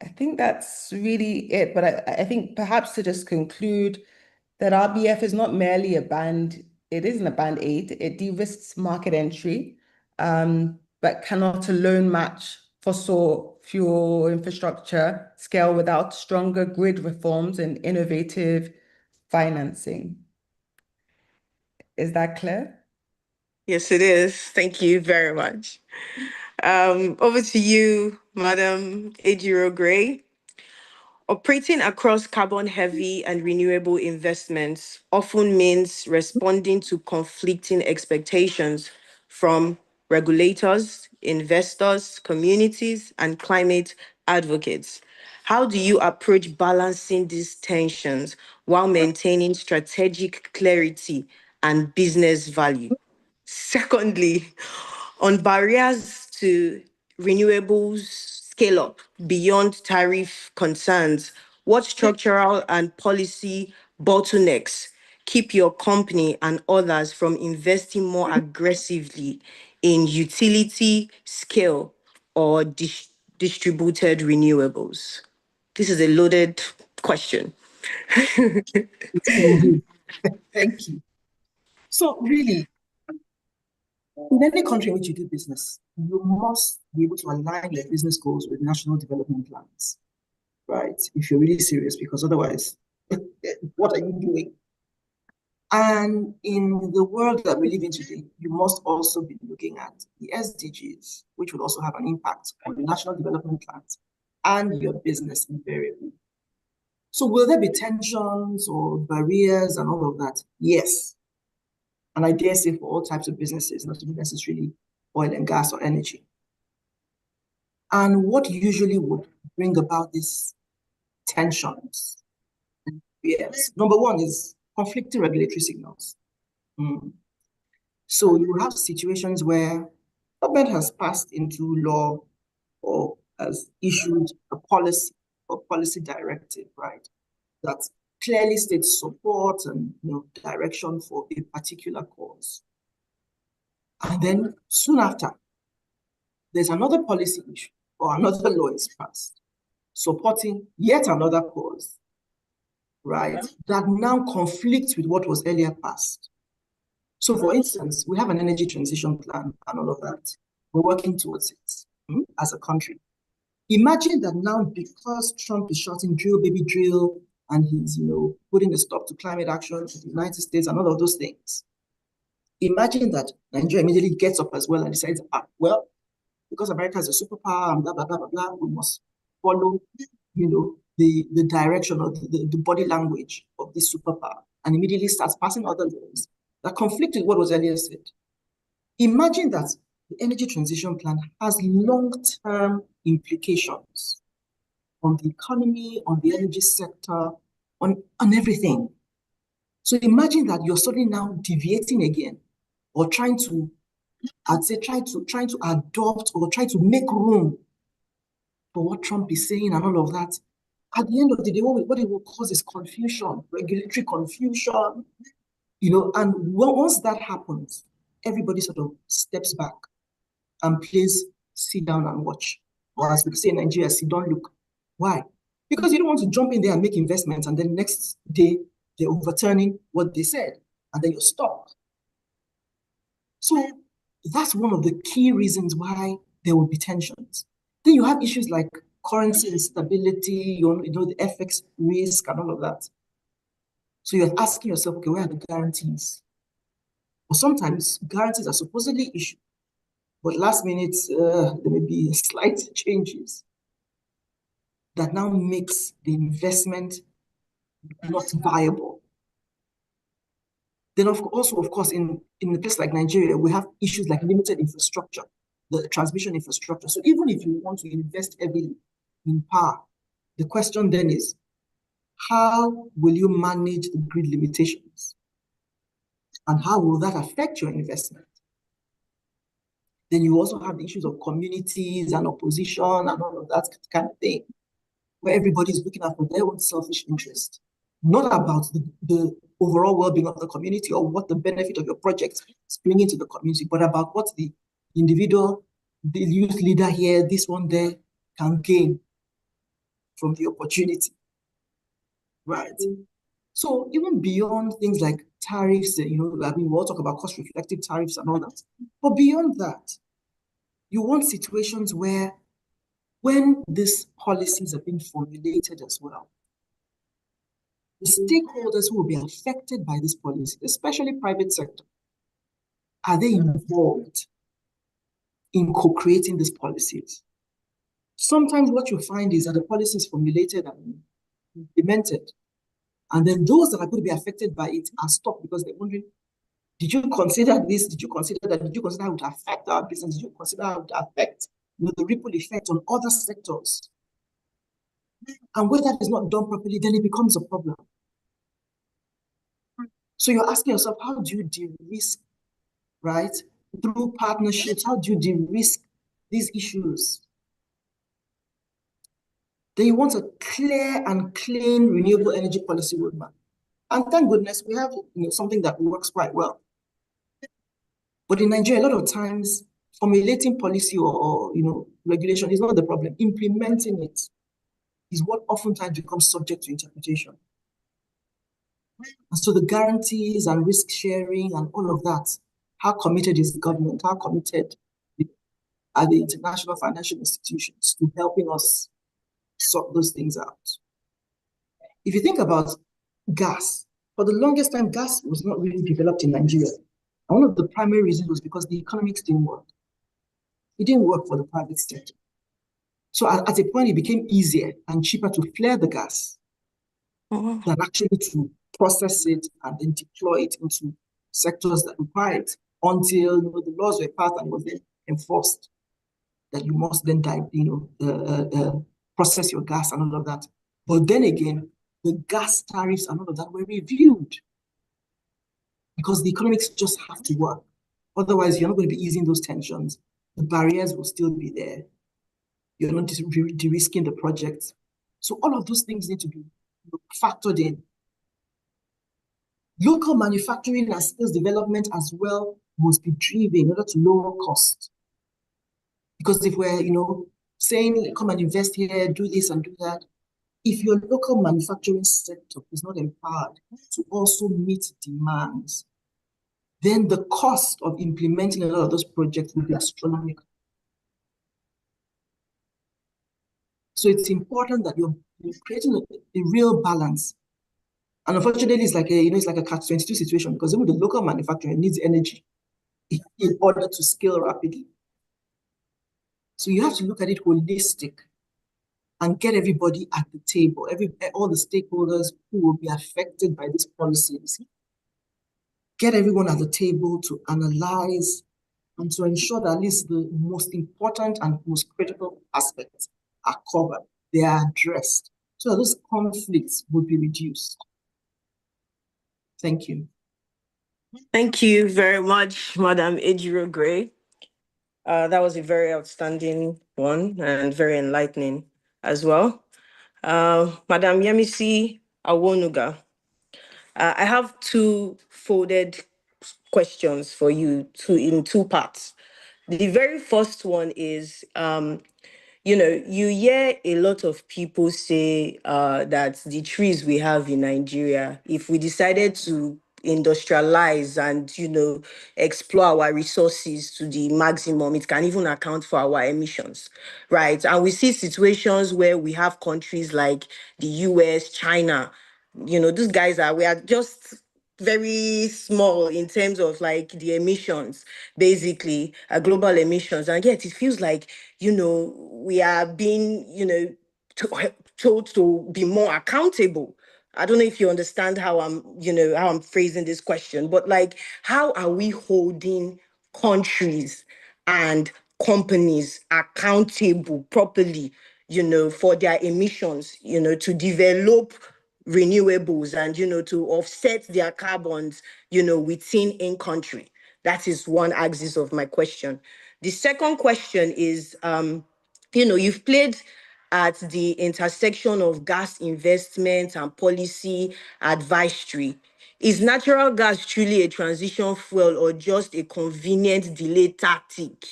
I think that's really it. But I think perhaps to just conclude that RBF is not merely it isn't a band-aid. It de-risks market entry, but cannot alone match fossil fuel infrastructure scale without stronger grid reforms and innovative financing. Is that clear? Yes, it is. Thank you very much. Over to you, Madam Ejiro Gray. Operating across carbon-heavy and renewable investments often means responding to conflicting expectations from regulators, investors, communities, and climate advocates. How do you approach balancing these tensions while maintaining strategic clarity and business value? Secondly, on barriers to renewables scale up beyond tariff concerns, what structural and policy bottlenecks keep your company and others from investing more aggressively in utility scale or distributed renewables? This is a loaded question. Thank you. So really, in any country in which you do business, you must be able to align your business goals with national development plans, right? If you're really serious, because otherwise, what are you doing? And in the world that we live in today, you must also be looking at the SDGs, which will also have an impact on the national development plans and your business invariably. So will there be tensions or barriers and all of that? Yes. And I dare say for all types of businesses, not necessarily oil and gas or energy. And what usually would bring about these tensions? Yes. Number one is conflicting regulatory signals. So you have situations where government has passed into law or has issued a policy or policy directive, right, that clearly states support and direction for a particular cause. And then soon after, there's another policy issue or another law is passed supporting yet another cause, right, that now conflicts with what was earlier passed. So for instance, we have an energy transition plan and all of that. We're working towards it as a country. Imagine that now, because Trump is shouting drill, baby, drill, and he's, putting a stop to climate action in the United States and all of those things. Imagine that Nigeria immediately gets up as well and decides, well, because America is a superpower and blah, blah, blah, blah, blah, we must follow, the direction or the body language of this superpower, and immediately starts passing other laws that conflict with what was earlier said. Imagine that the energy transition plan has long-term implications on the economy, on the energy sector, on everything. So imagine that you're suddenly now deviating again, or trying to adopt or try to make room for what Trump is saying and all of that. At the end of the day, what it will cause is confusion, regulatory confusion, and once that happens, everybody sort of steps back and plays sit down and watch. Or as we say in Nigeria, sit down look. Why? Because you don't want to jump in there and make investments, and then next day they're overturning what they said, and then you're stuck. So that's one of the key reasons why there will be tensions. Then you have issues like currency instability, the FX risk and all of that. So you're asking yourself, okay, where are the guarantees? Or sometimes guarantees are supposedly issued, but last minute there may be slight changes that now makes the investment not viable. Then also, of course, in a place like Nigeria, we have issues like limited infrastructure, the transmission infrastructure. So even if you want to invest heavily in power, the question then is, how will you manage the grid limitations? And how will that affect your investment? Then you also have the issues of communities and opposition and all of that kind of thing, where everybody is looking out for their own selfish interest, not about the overall well-being of the community or what the benefit of your project is bringing to the community, but about what the individual, the youth leader here, this one there, can gain from the opportunity, right? So even beyond things like tariffs, we all talk about cost-reflective tariffs and all that, but beyond that, you want situations where when these policies are being formulated as well, the stakeholders who will be affected by this policy, especially private sector, are they involved in co-creating these policies? Sometimes what you find is that the policy is formulated and implemented, and then those that are going to be affected by it are stopped because they're wondering, did you consider this? Did you consider that? Did you consider how it would affect our business? Did you consider how it would affect the ripple effect on other sectors? And where that is not done properly, then it becomes a problem. So you're asking yourself, how do you de-risk, right? Through partnerships, how do you de-risk these issues? Then you want a clear and clean renewable energy policy roadmap. And thank goodness we have something that works quite well. But in Nigeria, a lot of times, formulating policy or regulation is not the problem. Implementing it is what oftentimes becomes subject to interpretation. And so the guarantees and risk sharing and all of that, how committed is the government? How committed are the international financial institutions to helping us sort those things out? If you think about gas, for the longest time, gas was not really developed in Nigeria. And one of the primary reasons was because the economics didn't work. It didn't work for the private sector. So at a point, it became easier and cheaper to flare the gas than actually to process it and then deploy it into sectors that require it until the laws were passed and was then enforced that you must then process your gas and all of that. But then again, the gas tariffs and all of that were reviewed because the economics just have to work. Otherwise, you're not going to be easing those tensions. The barriers will still be there. You're not de-risking the project. So all of those things need to be factored in. Local manufacturing and skills development as well must be driven in order to lower costs. Because if we're, saying, come and invest here, do this and do that, if your local manufacturing sector is not empowered to also meet demands, then the cost of implementing a lot of those projects will be astronomical. So it's important that you're creating a real balance. And unfortunately, it's like a catch-22 situation because even the local manufacturer needs energy in order to scale rapidly. So you have to look at it holistic and get everybody at the table, all the stakeholders who will be affected by these policies. Get everyone at the table to analyze and to ensure that at least the most important and most critical aspects are covered, they are addressed, so that those conflicts would be reduced. Thank you. Thank you very much, Madam Ejiro Gray. That was a very outstanding one and very enlightening as well. Madam Yemisi Awonuga, I have two folded questions for you, in two parts. The very first one is, you hear a lot of people say that the trees we have in Nigeria, if we decided to industrialize and, explore our resources to the maximum, it can even account for our emissions, right? And we see situations where we have countries like the US, China, these guys we are just very small in terms of like the emissions, basically, global emissions. And yet it feels like, we are being, told to be more accountable. I don't know if you understand how I'm phrasing this question, but like, how are we holding countries and companies accountable properly, for their emissions, to develop renewables and, to offset their carbons, within in country? That is one axis of my question. The second question is, you've played at the intersection of gas investment and policy advisory. Is natural gas truly a transition fuel or just a convenient delay tactic?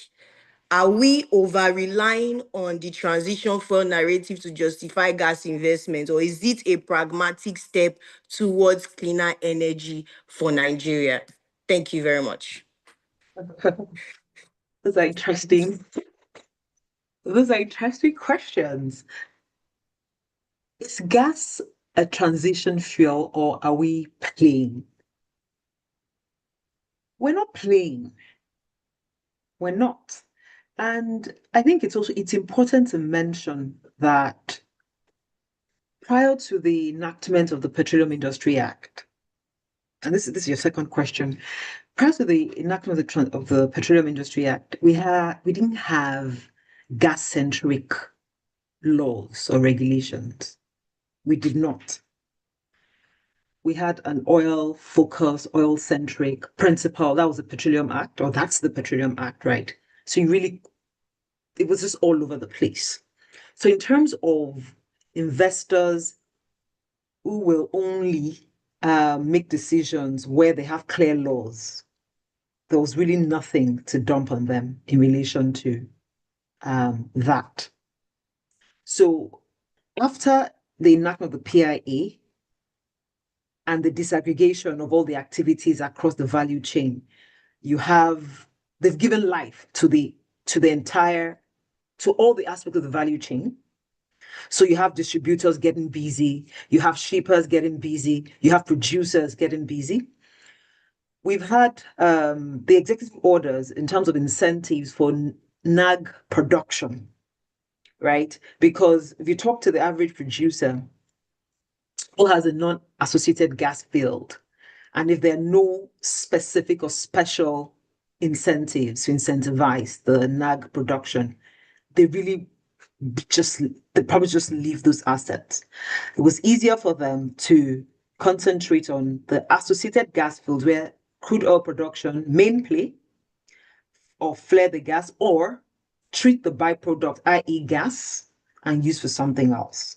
Are we over relying on the transition fuel narrative to justify gas investment, or is it a pragmatic step towards cleaner energy for Nigeria? Thank you very much. Those are interesting. Those are interesting questions. Is gas a transition fuel or are we playing? We're not playing. We're not. And I think it's important to mention that prior to the enactment of the Petroleum Industry Act, and this is your second question, prior to the enactment of the Petroleum Industry Act, we didn't have gas-centric laws or regulations. We did not. We had an oil-focused, oil-centric principle. That was the Petroleum Act, or that's the Petroleum Act, right? So it was just all over the place. So in terms of investors who will only make decisions where they have clear laws, there was really nothing to dump on them in relation to that. So after the enactment of the PIA and the disaggregation of all the activities across the value chain, they've given life to all the aspects of the value chain. So you have distributors getting busy, you have shippers getting busy, you have producers getting busy. We've had the executive orders in terms of incentives for NAG production, right? Because if you talk to the average producer who has a non-associated gas field, and if there are no specific or special incentives to incentivize the NAG production, they probably just leave those assets. It was easier for them to concentrate on the associated gas fields where crude oil production main play, or flare the gas, or treat the byproduct, i.e. gas, and use for something else.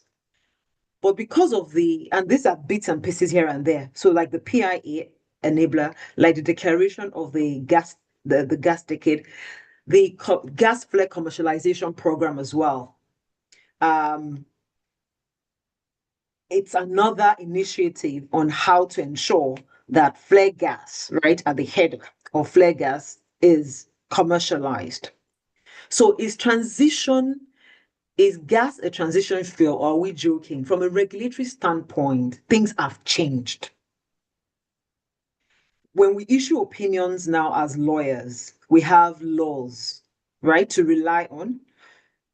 But because of and these are bits and pieces here and there. So like the PIA enabler, like the declaration of the gas decade, the gas flare commercialization program as well. It's another initiative on how to ensure that flare gas, right at the head of flare gas, is commercialized. So is gas a transition fuel, or are we joking? From a regulatory standpoint, things have changed. When we issue opinions now as lawyers, we have laws, right, to rely on.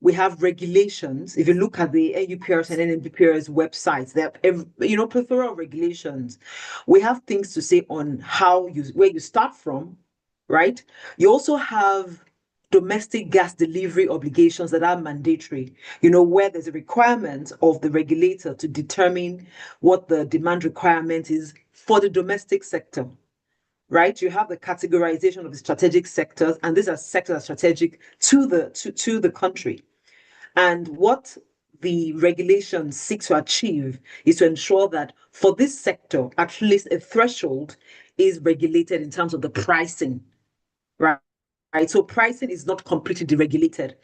We have regulations. If you look at the AUPRS and NMPPRS websites, they have plethora of regulations. We have things to say on where you start from, right? You also have domestic gas delivery obligations that are mandatory, where there's a requirement of the regulator to determine what the demand requirement is for the domestic sector, right? You have the categorization of the strategic sectors, and these are sectors that are strategic to the country. And what the regulations seek to achieve is to ensure that for this sector, at least a threshold is regulated in terms of the pricing, right? So pricing is not completely deregulated.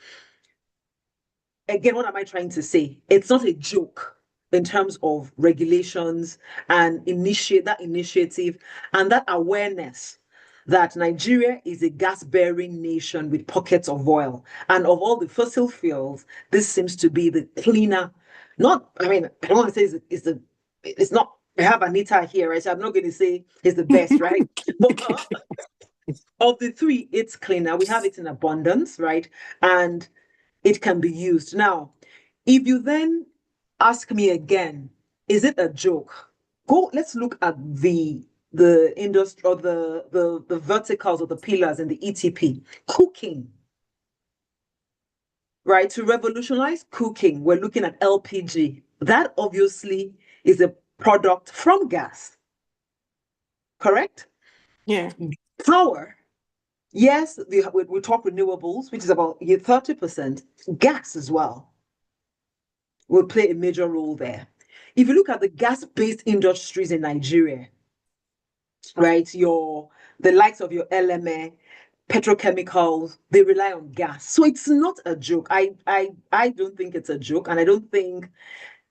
Again, what am I trying to say? It's not a joke in terms of regulations and that initiative and that awareness that Nigeria is a gas-bearing nation with pockets of oil. And of all the fossil fuels, this seems to be the cleaner. I don't want to say it's not, I have Anita here, right? So I'm not going to say it's the best, right? But of the three, it's cleaner. We have it in abundance, right? And it can be used. Now, if you then ask me again, is it a joke? Let's look at the industry or the verticals or the pillars in the ETP. Cooking, right? To revolutionize cooking, we're looking at LPG. That obviously is a product from gas, correct? Yeah. Power, yes, we talk renewables, which is about 30%. Gas as well will play a major role there. If you look at the gas-based industries in Nigeria, right, the likes of your LMA, petrochemicals, they rely on gas. So it's not a joke. I don't think it's a joke, and I don't think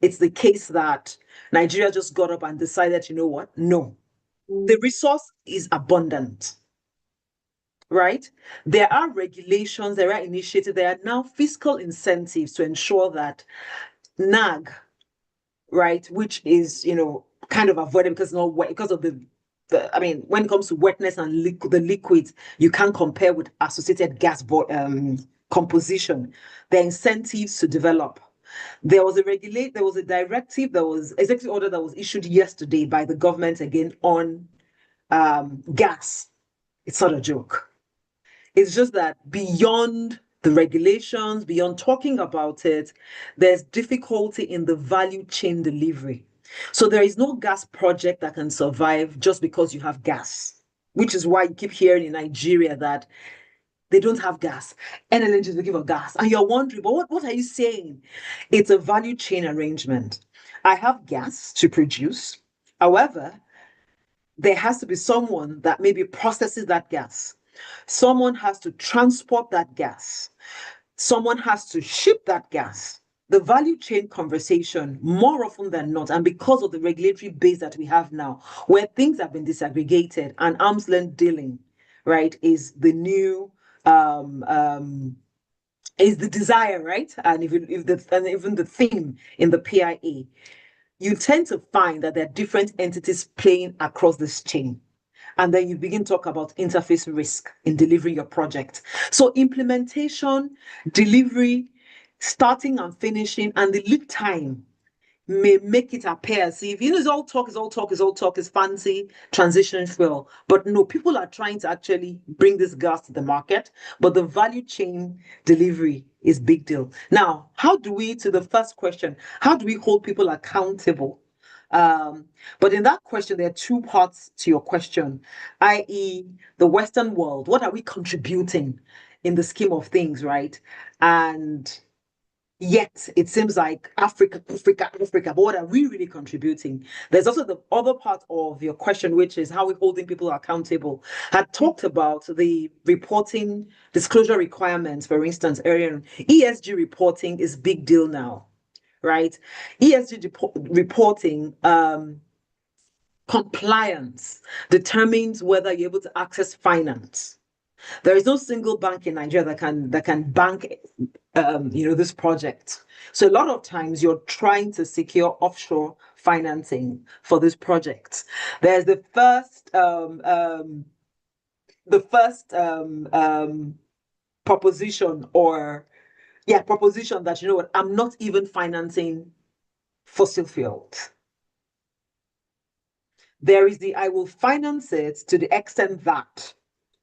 it's the case that Nigeria just got up and decided, you know what? No. The resource is abundant, right? There are regulations, there are initiatives, there are now fiscal incentives to ensure that NAG, right, which is, kind of avoided because not wet, because of when it comes to wetness and the liquids, you can't compare with associated gas composition. There are incentives to develop. There was a directive, there was executive order that was issued yesterday by the government again on gas. It's not a joke. It's just that beyond the regulations, beyond talking about it, there's difficulty in the value chain delivery. So there is no gas project that can survive just because you have gas, which is why you keep hearing in Nigeria that they don't have gas. NLNG is looking for gas. And you're wondering, but what are you saying? It's a value chain arrangement. I have gas to produce. However, there has to be someone that maybe processes that gas. Someone has to transport that gas. Someone has to ship that gas. The value chain conversation, more often than not, and because of the regulatory base that we have now, where things have been disaggregated and arm's length dealing, right, is the new is the desire, right? And even the theme in the PIA, you tend to find that there are different entities playing across this chain. And then you begin to talk about interface risk in delivering your project. So implementation, delivery, starting and finishing, and the lead time may make it appear as if, it's all talk, is fancy, transition fuel. But no, people are trying to actually bring this gas to the market, but the value chain delivery is big deal. Now, to the first question, how do we hold people accountable? But in that question, there are two parts to your question, i.e. the Western world. What are we contributing in the scheme of things, right? And yet it seems like Africa, but what are we really contributing? There's also the other part of your question, which is how we're holding people accountable. I talked about the reporting disclosure requirements, for instance, earlier. ESG reporting is big deal now, right? ESG reporting, compliance determines whether you're able to access finance. There is no single bank in Nigeria that can bank, this project. So a lot of times you're trying to secure offshore financing for this project. There's the first proposition that, what, I'm not even financing fossil fuels. There is I will finance it to the extent that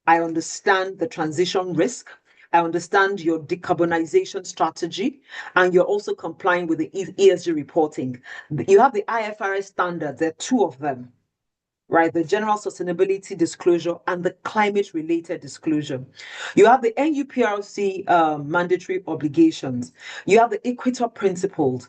I understand the transition risk, I understand your decarbonization strategy, and you're also complying with the ESG reporting. You have the IFRS standards, there are two of them, right? The general sustainability disclosure and the climate-related disclosure. You have the NUPRC mandatory obligations. You have the Equator Principles.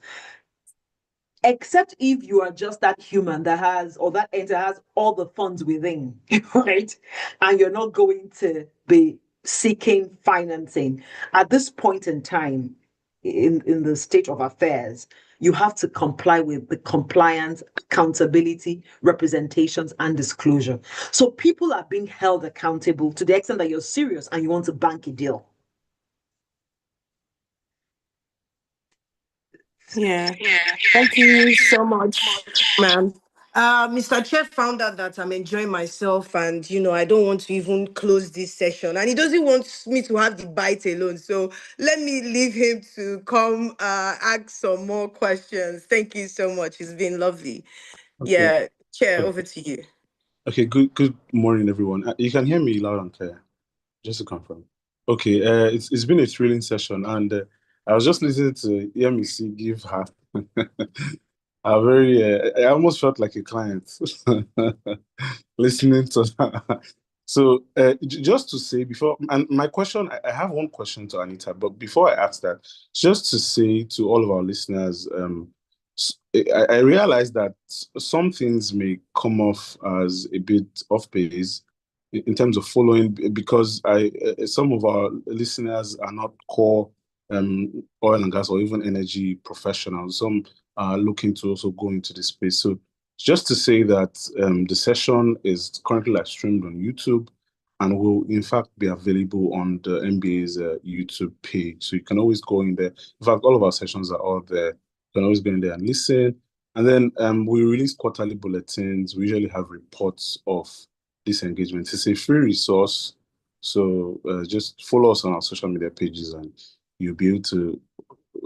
Except if you are just that human that has, or that entity has all the funds within, right? And you're not going to be seeking financing. At this point in time, in the state of affairs, you have to comply with the compliance, accountability, representations, and disclosure. So people are being held accountable to the extent that you're serious and you want to bank a deal. Yeah. Thank you so much, ma'am. Mr. Chair found out that I'm enjoying myself and, I don't want to even close this session. And he doesn't want me to have the bite alone. So let me leave him to come ask some more questions. Thank you so much. It's been lovely. Okay. Yeah, Chair, Okay. over to you. Okay, good morning, everyone. You can hear me loud and clear, just to confirm. Okay, it's been a thrilling session, and I was just listening to EMC give her a very, I almost felt like a client listening to that. So just to say before, and my question, I have one question to Anita, but before I ask that, just to say to all of our listeners, I realize that some things may come off as a bit off base in terms of following, because some of our listeners are not core oil and gas or even energy professionals. Some are looking to also go into this space. So just to say that the session is currently live streamed on YouTube and will in fact be available on the NBA's YouTube page. So you can always go in there. In fact, all of our sessions are all there. You can always go in there and listen. And then we release quarterly bulletins. We usually have reports of this engagement. It's a free resource. So just follow us on our social media pages and you'll be able to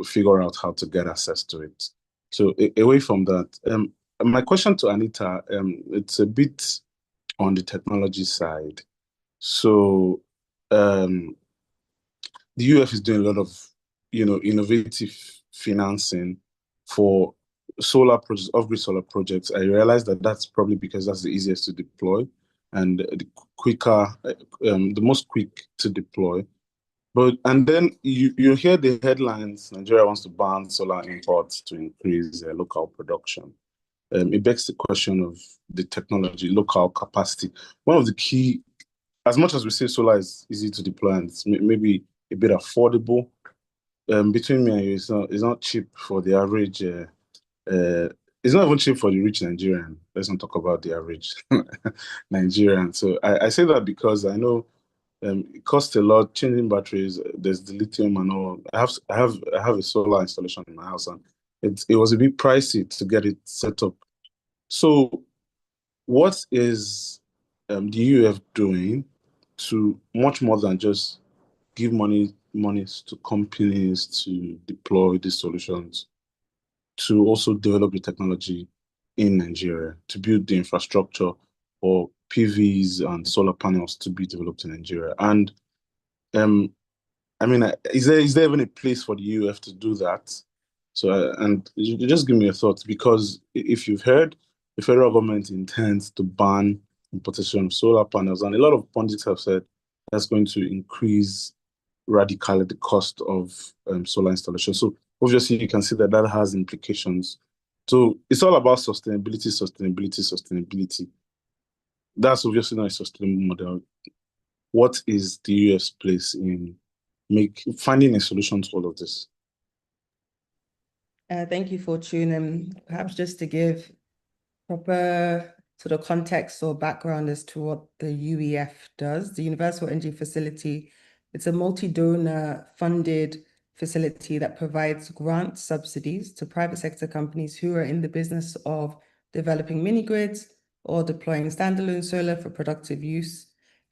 figure out how to get access to it. So away from that, my question to Anita, it's a bit on the technology side. So the UF is doing a lot of, innovative financing for solar projects, off-grid solar projects. I realize that that's probably because that's the easiest to deploy and the quicker, the most quick to deploy. And then you hear the headlines: Nigeria wants to ban solar imports to increase local production. It begs the question of the technology, local capacity. One of the key, as much as we say solar is easy to deploy and it's maybe a bit affordable, between me and you, it's not cheap for the average. It's not even cheap for the rich Nigerian. Let's not talk about the average Nigerian. So I say that because I know it costs a lot changing batteries. There's the lithium and all. I have a solar installation in my house, and it was a bit pricey to get it set up. So, what is the UF doing to much more than just give monies to companies to deploy these solutions, to also develop the technology in Nigeria, to build the infrastructure for PVs and solar panels to be developed in Nigeria? And is there even a place for the UF to do that? So, and you just give me your thoughts, because if you've heard, the federal government intends to ban importation of solar panels, and a lot of pundits have said that's going to increase radically the cost of solar installation. So obviously you can see that that has implications. So it's all about sustainability, sustainability, sustainability. That's obviously not a sustainable model. What is the UF's place in finding a solution to all of this? Thank you, Fortune. And perhaps just to give proper sort of context or background as to what the UEF does, the Universal Energy Facility, it's a multi-donor funded facility that provides grant subsidies to private sector companies who are in the business of developing mini grids or deploying standalone solar for productive use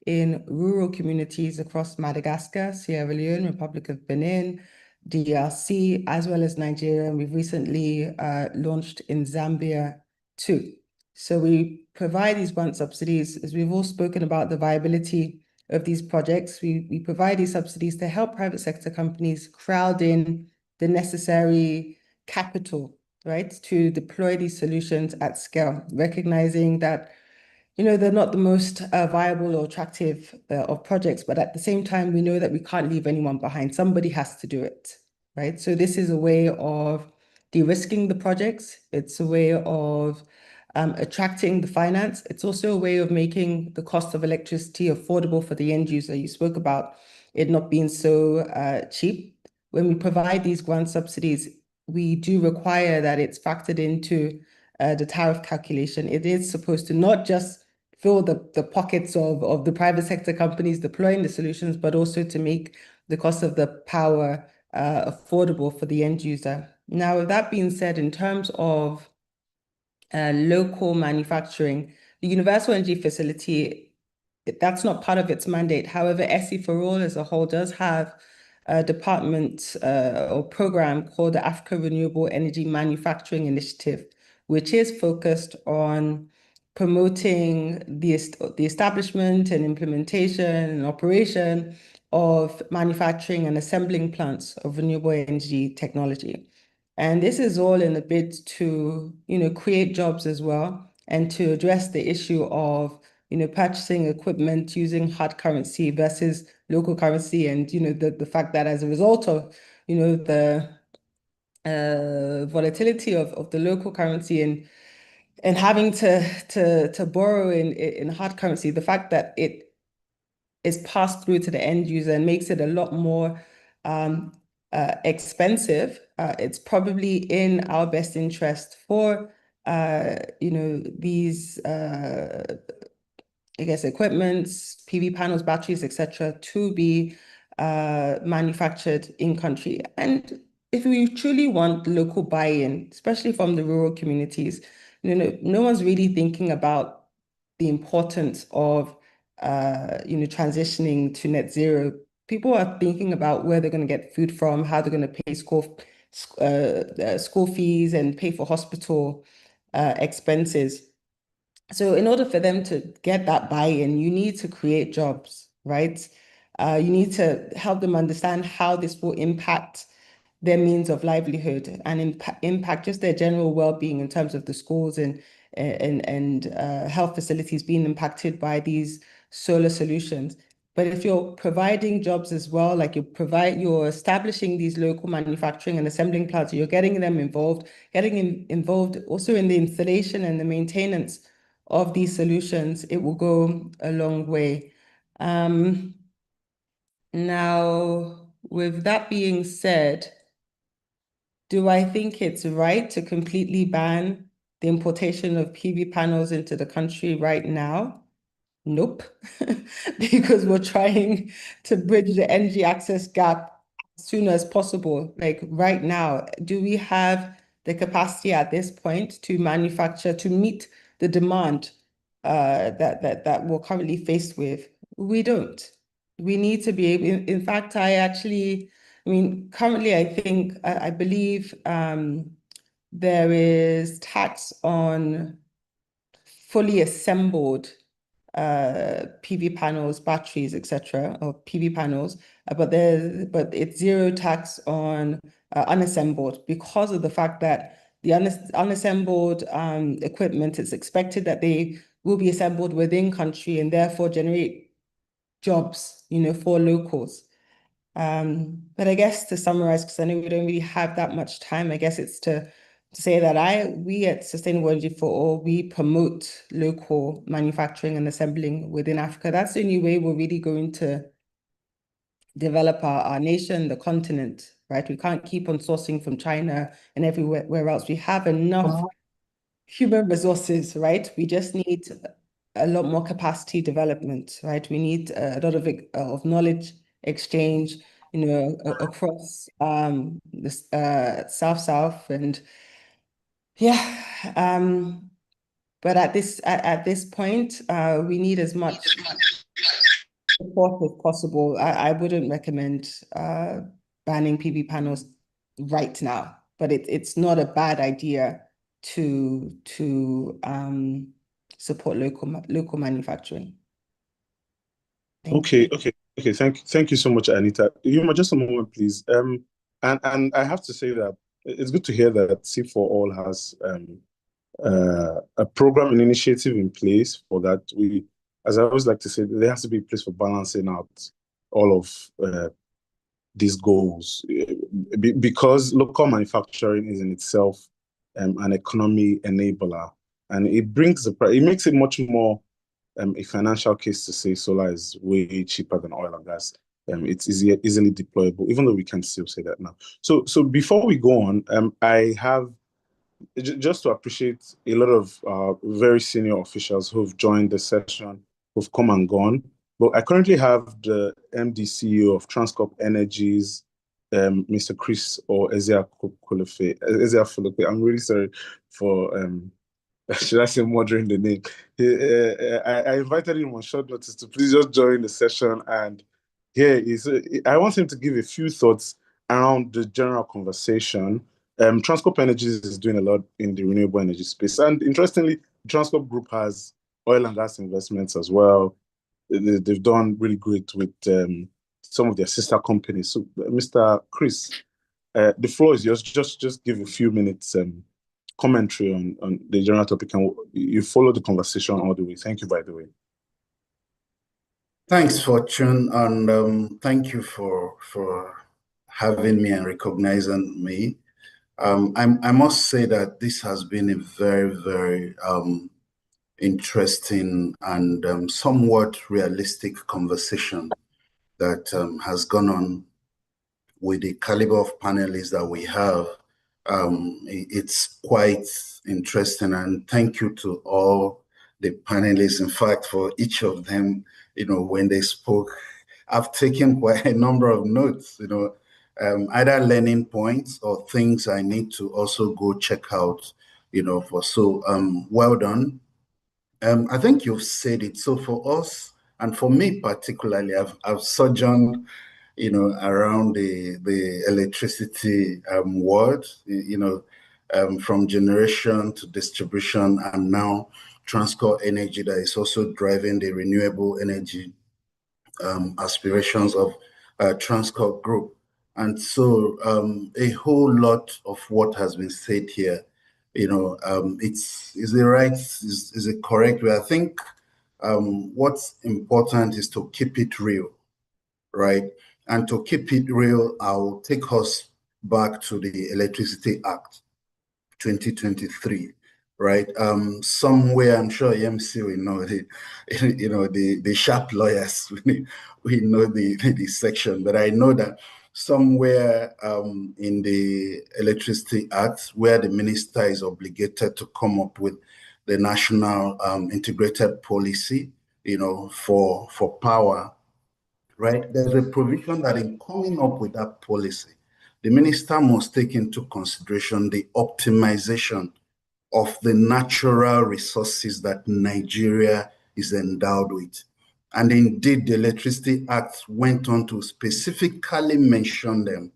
in rural communities across Madagascar, Sierra Leone, Republic of Benin, DRC, as well as Nigeria. And we've recently launched in Zambia too. So we provide these grant subsidies, as we've all spoken about the viability of these projects. We provide these subsidies to help private sector companies crowd in the necessary capital, right, to deploy these solutions at scale, recognizing that they're not the most viable or attractive of projects, but at the same time, we know that we can't leave anyone behind. Somebody has to do it, right? So this is a way of de-risking the projects. It's a way of attracting the finance. It's also a way of making the cost of electricity affordable for the end user. You spoke about it not being so cheap. When we provide these grant subsidies, we do require that it's factored into the tariff calculation. It is supposed to not just fill the pockets of the private sector companies deploying the solutions, but also to make the cost of the power affordable for the end user. Now, with that being said, in terms of local manufacturing, the Universal Energy Facility, that's not part of its mandate. However, SE for All as a whole does have a department or program called the Africa Renewable Energy Manufacturing Initiative, which is focused on promoting the establishment and implementation and operation of manufacturing and assembling plants of renewable energy technology. And this is all in a bid to, create jobs as well and to address the issue of, purchasing equipment using hard currency versus local currency. And, the fact that as a result of, the volatility of the local currency and having to borrow in hard currency, the fact that it is passed through to the end user and makes it a lot more expensive. It's probably in our best interest for these I guess equipments, PV panels, batteries, etc., to be manufactured in country. And if we truly want local buy-in, especially from the rural communities, no one's really thinking about the importance of transitioning to net zero. People are thinking about where they're going to get food from, how they're going to pay school fees and pay for hospital expenses. So in order for them to get that buy-in, you need to create jobs, right? You need to help them understand how this will impact their means of livelihood and impact just their general well-being in terms of the schools and health facilities being impacted by these solar solutions. But if you're providing jobs as well, like you're establishing these local manufacturing and assembling plants, you're getting them involved, involved also in the installation and the maintenance of these solutions, it will go a long way. Now, with that being said, do I think it's right to completely ban the importation of PV panels into the country right now? Nope, because we're trying to bridge the energy access gap as soon as possible. Like right now, do we have the capacity at this point to manufacture, to meet the demand that we're currently faced with? We don't. We need to be able, in fact, currently I believe there is tax on fully assembled PV panels, batteries, etc., or PV panels, but it's zero tax on unassembled because of the fact that the unassembled equipment, it's expected that they will be assembled within country and therefore generate jobs, for locals. But I guess to summarize, because I know we don't really have that much time, I guess it's to say that we at Sustainable Energy for All, we promote local manufacturing and assembling within Africa. That's the only way we're really going to develop our nation, the continent, right? We can't keep on sourcing from China and everywhere else. We have enough human resources, right? We just need a lot more capacity development, right? We need a lot of knowledge exchange, across this South and yeah. But at this point, we need as much support as possible. I wouldn't recommend banning PV panels right now, but it's not a bad idea to support local manufacturing. Thank you. Thank you so much, Anita. Yuma, just a moment, please. And I have to say that it's good to hear that C4All has a program and initiative in place for that. As I always like to say, there has to be a place for balancing out all of these goals, because local manufacturing is in itself an economy enabler, and it makes it much more a financial case to say solar is way cheaper than oil and gas. It's easily deployable, even though we can still say that now. So before we go on, I have just to appreciate a lot of very senior officials who've joined the session, who've come and gone. But I currently have the MD CEO of Transcorp Energies, Mr. Chris or Ezia Folope. I'm really sorry for should I say murdering the name. I invited him on short notice to please just join the session, and I want him to give a few thoughts around the general conversation. Transcorp Energies is doing a lot in the renewable energy space. And interestingly, Transcorp Group has oil and gas investments as well. They've done really great with some of their sister companies. So, Mr. Chris, the floor is yours. Just give a few minutes commentary on the general topic, and you follow the conversation all the way. Thank you, by the way. Thanks, Fortune, and thank you for having me and recognizing me. I must say that this has been a very, very interesting and somewhat realistic conversation that has gone on with the caliber of panelists that we have. It's quite interesting, and thank you to all the panelists. In fact, for each of them, when they spoke, I've taken quite a number of notes, either learning points or things I need to also go check out, well done. I think you've said it. So for us, and for me particularly, I've sojourned, around the electricity world, from generation to distribution, and now Transcorp Energy that is also driving the renewable energy aspirations of Transcorp Group. And so a whole lot of what has been said here, is it correct way? I think what's important is to keep it real, right? And to keep it real, I'll take us back to the Electricity Act 2023, right? Somewhere, I'm sure EMC will know the sharp lawyers, we know the section, but I know that somewhere in the Electricity Act, where the minister is obligated to come up with the national integrated policy, for power, right? There's a provision that in coming up with that policy, the minister must take into consideration the optimization of the natural resources that Nigeria is endowed with. And indeed, the Electricity Act went on to specifically mention them,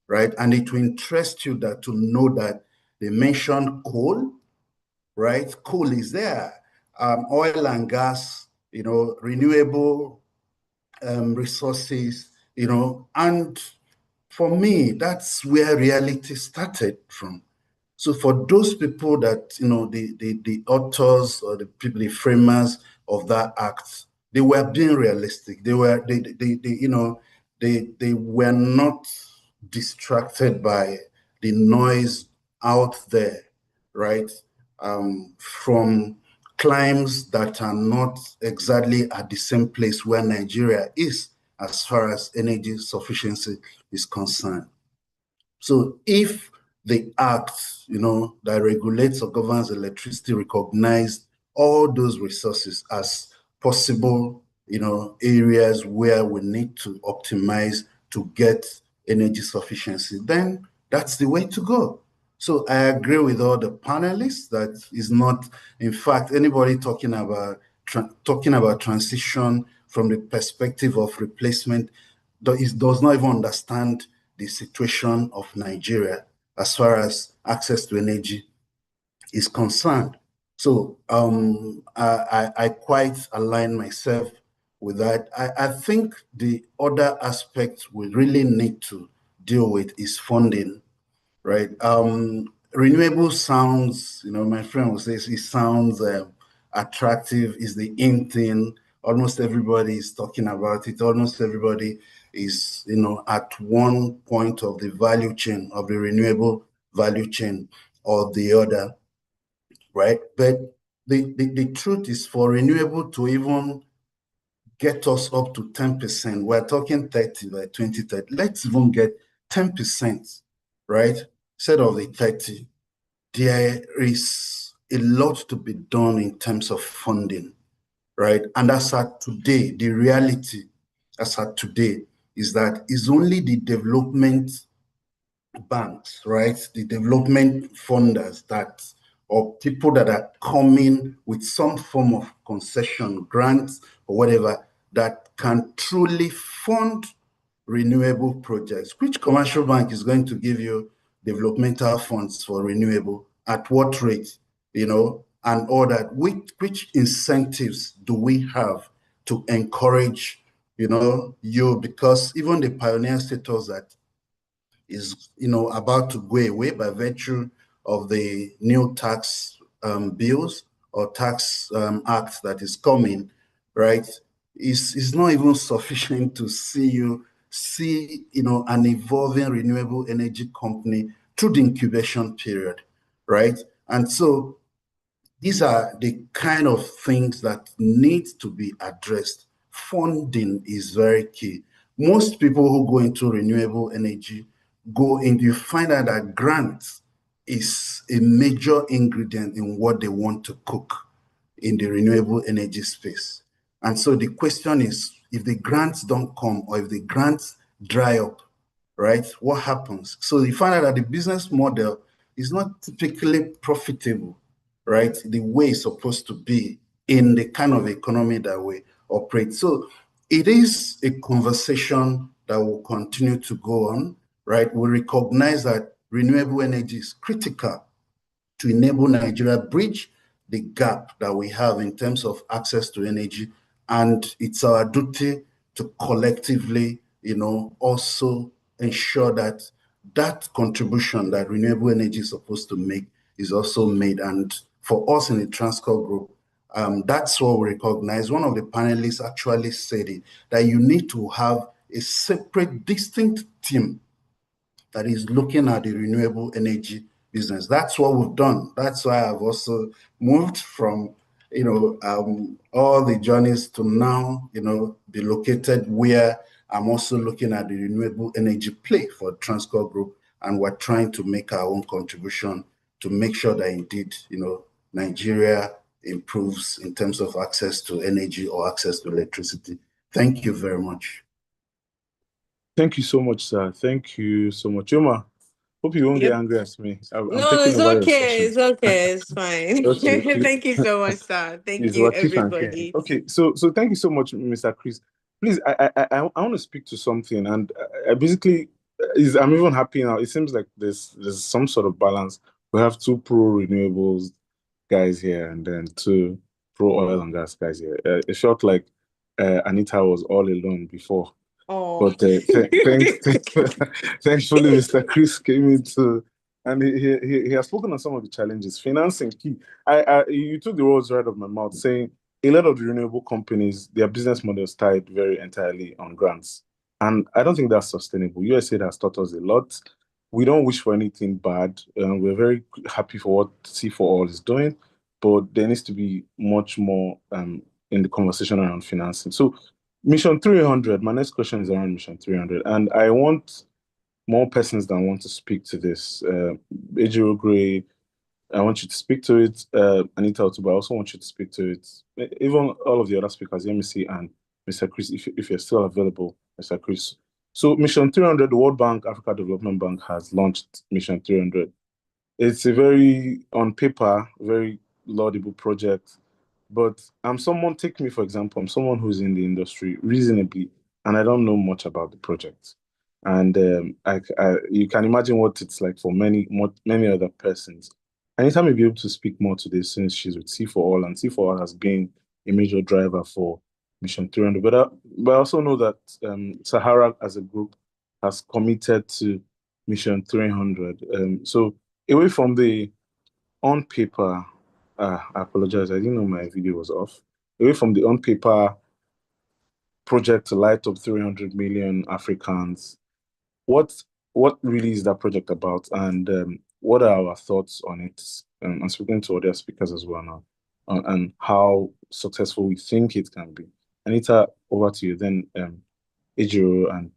right? And it will interest you to know that they mentioned coal, right? Coal is there, oil and gas, renewable resources, and for me, that's where reality started from. So for those people that, the authors or the people, the framers of that act, they were being realistic. They were not distracted by the noise out there, right? From climes that are not exactly at the same place where Nigeria is as far as energy sufficiency is concerned. So if the act, that regulates or governs electricity recognize all those resources as possible, areas where we need to optimize to get energy sufficiency, then that's the way to go. So I agree with all the panelists that is not, in fact, anybody talking about transition from the perspective of replacement does not even understand the situation of Nigeria as far as access to energy is concerned. So I quite align myself with that. I think the other aspect we really need to deal with is funding, right? renewable sounds, my friend will say it sounds attractive, is the in thing. Almost everybody is talking about it. Almost everybody is, at one point of the value chain, of the renewable value chain or the other, right? But the truth is, for renewable to even get us up to 10%, we're talking 30 by 2030. Let's even get 10%, right? Instead of the 30. There is a lot to be done in terms of funding, right? And as at today, the reality as at today is that it's only the development banks, right? The development funders that, or people that are coming with some form of concession, grants, or whatever, that can truly fund renewable projects. Which commercial bank is going to give you developmental funds for renewable? At what rate? And all that. Which incentives do we have to encourage, you? Because even the pioneer status that is, about to go away by virtue of the new tax bills or tax act that is coming, right? Is not even sufficient to see, an evolving renewable energy company through the incubation period, right? And so these are the kind of things that need to be addressed. Funding is very key. Most people who go into renewable energy you find out that grants is a major ingredient in what they want to cook in the renewable energy space. And so the question is, if the grants don't come or if the grants dry up, right, what happens? So you find out that the business model is not typically profitable, right, the way it's supposed to be in the kind of economy that we operate. So it is a conversation that will continue to go on, right? We recognize that renewable energy is critical to enable Nigeria bridge the gap that we have in terms of access to energy. And it's our duty to collectively, also ensure that that contribution that renewable energy is supposed to make is also made. And for us in the Transcorp Group, that's what we recognize. One of the panelists actually said it, that you need to have a separate, distinct team that is looking at the renewable energy business. That's what we've done. That's why I've also moved from, all the journeys to now, be located where I'm also looking at the renewable energy play for Transcorp Group, and we're trying to make our own contribution to make sure that indeed, Nigeria improves in terms of access to energy or access to electricity. Thank you very much. Thank you so much, sir. Thank you so much. Yoma, hope you won't get angry at me. I'm No, taking it's over your okay. session. It's okay. It's fine. Okay, Thank you so much, sir. Thank please, you, what you can hear. everybody. Okay, so thank you so much, Mr. Chris. Please, I want to speak to something, and I basically I'm even happy now. It seems like there's some sort of balance. We have two pro renewables guys here, and then two pro oil and gas guys here. It felt like Anita was all alone before. Oh, But thankfully, Mr. Chris came into, and he has spoken on some of the challenges. Financing key. You took the words right out of my mouth, saying a lot of the renewable companies, their business models tied very entirely on grants, and I don't think that's sustainable. USAID has taught us a lot. We don't wish for anything bad. We're very happy for what C4All is doing, but there needs to be much more in the conversation around financing. So Mission 300, my next question is around Mission 300, and I want more persons that want to speak to this. Ejiro Gray, I want you to speak to it. Anita Otuba, I also want you to speak to it. Even all of the other speakers, MEC and Mr. Chris, if you're still available, Mr. Chris. So Mission 300, the World Bank, Africa Development Bank has launched Mission 300. It's a very, on paper, very laudable project. But take me for example, I'm someone who's in the industry reasonably, and I don't know much about the project. And you can imagine what it's like for many other persons. Anytime you'll be able to speak more to this, since she's with C4All, and C4All has been a major driver for Mission 300. But I also know that Sahara as a group has committed to Mission 300. So away from the on paper, I apologize, I didn't know my video was off. Away from the on paper project to light up 300 million Africans, what really is that project about, and what are our thoughts on it? I'm speaking to other speakers as well now, and how successful we think it can be. Anita, over to you. Then Ejiro and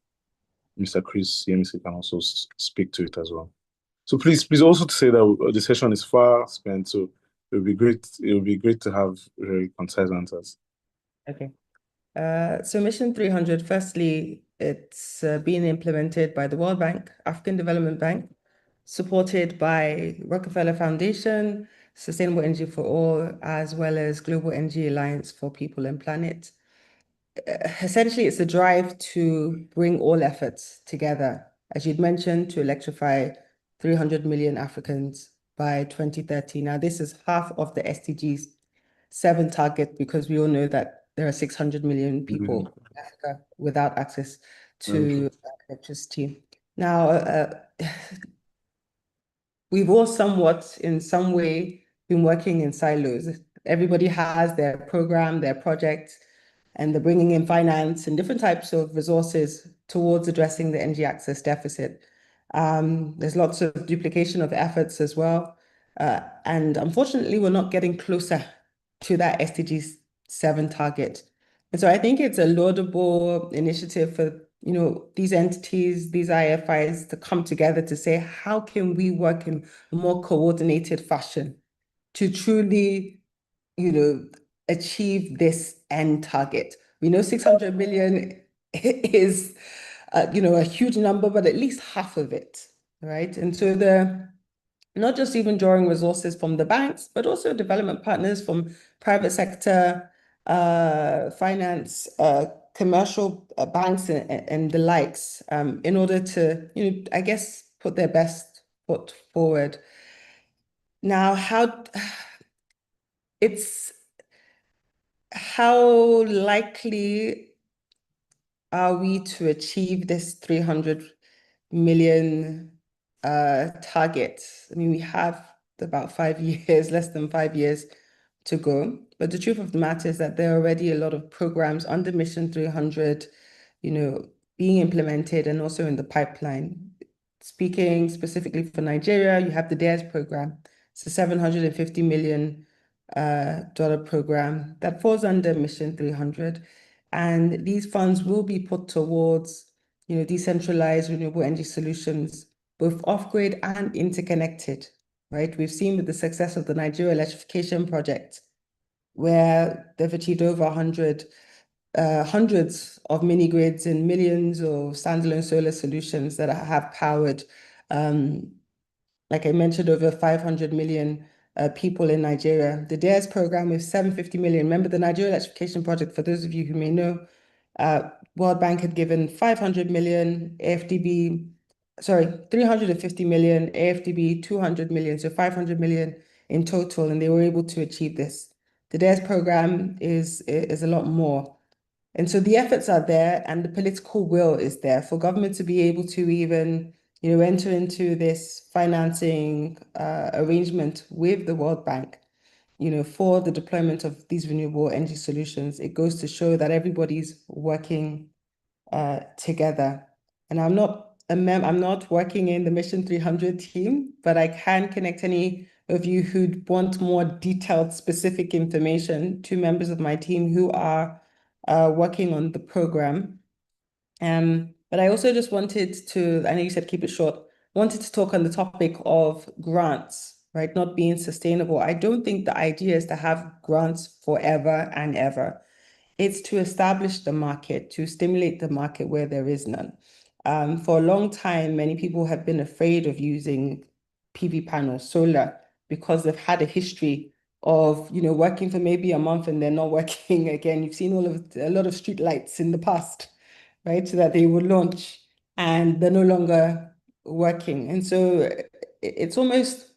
Mr. Chris Yemisi can also speak to it as well. So please also to say that the session is far spent, so it would be great. It would be great to have very concise answers. Okay. So Mission 300, firstly, it's being implemented by the World Bank, African Development Bank, supported by Rockefeller Foundation, Sustainable Energy for All, as well as Global Energy Alliance for People and Planet. Essentially, it's a drive to bring all efforts together, as you'd mentioned, to electrify 300 million Africans by 2030. Now, this is half of the SDGs 7 target, because we all know that there are 600 million people in Africa without access to electricity. Now, we've all somewhat, in some way, been working in silos. Everybody has their program, their project, and they're bringing in finance and different types of resources towards addressing the energy access deficit. There's lots of duplication of efforts as well. And unfortunately, we're not getting closer to that SDG 7 target. And so I think it's a laudable initiative for these entities, these IFIs to come together to say, how can we work in a more coordinated fashion to truly, achieve this end target? We know 600 million is, a huge number, but at least half of it, right? And so not just even drawing resources from the banks, but also development partners from private sector, finance, commercial banks and the likes, in order to, I guess, put their best foot forward. Now, how likely are we to achieve this 300 million target? I mean, we have about 5 years, less than 5 years to go. But the truth of the matter is that there are already a lot of programs under Mission 300, being implemented and also in the pipeline. Speaking specifically for Nigeria, you have the DARES program. It's a $750 million program that falls under Mission 300. And these funds will be put towards, decentralized renewable energy solutions, both off-grid and interconnected, right? We've seen with the success of the Nigeria electrification project, where they've achieved over hundreds of mini grids and millions of standalone solar solutions that have powered, like I mentioned, over 500 million people in Nigeria. The DARES program with 750 million. Remember the Nigeria electrification project, for those of you who may know, World Bank had given 500 million, 350 million, AFDB 200 million, so 500 million in total, and they were able to achieve this. The DARES program is a lot more. And so the efforts are there and the political will is there for government to be able to even, enter into this financing arrangement with the World Bank, for the deployment of these renewable energy solutions. It goes to show that everybody's working together. And I'm not working in the Mission 300 team, but I can connect any of you who'd want more detailed, specific information to members of my team who are working on the program. But I also just wanted to, I know you said keep it short, wanted to talk on the topic of grants, right? Not being sustainable. I don't think the idea is to have grants forever and ever. It's to establish the market, to stimulate the market where there is none. For a long time, many people have been afraid of using PV panels, solar, because they've had a history of, working for maybe a month and they're not working again. You've seen a lot of street lights in the past, right? So that they would launch and they're no longer working. And so it's almost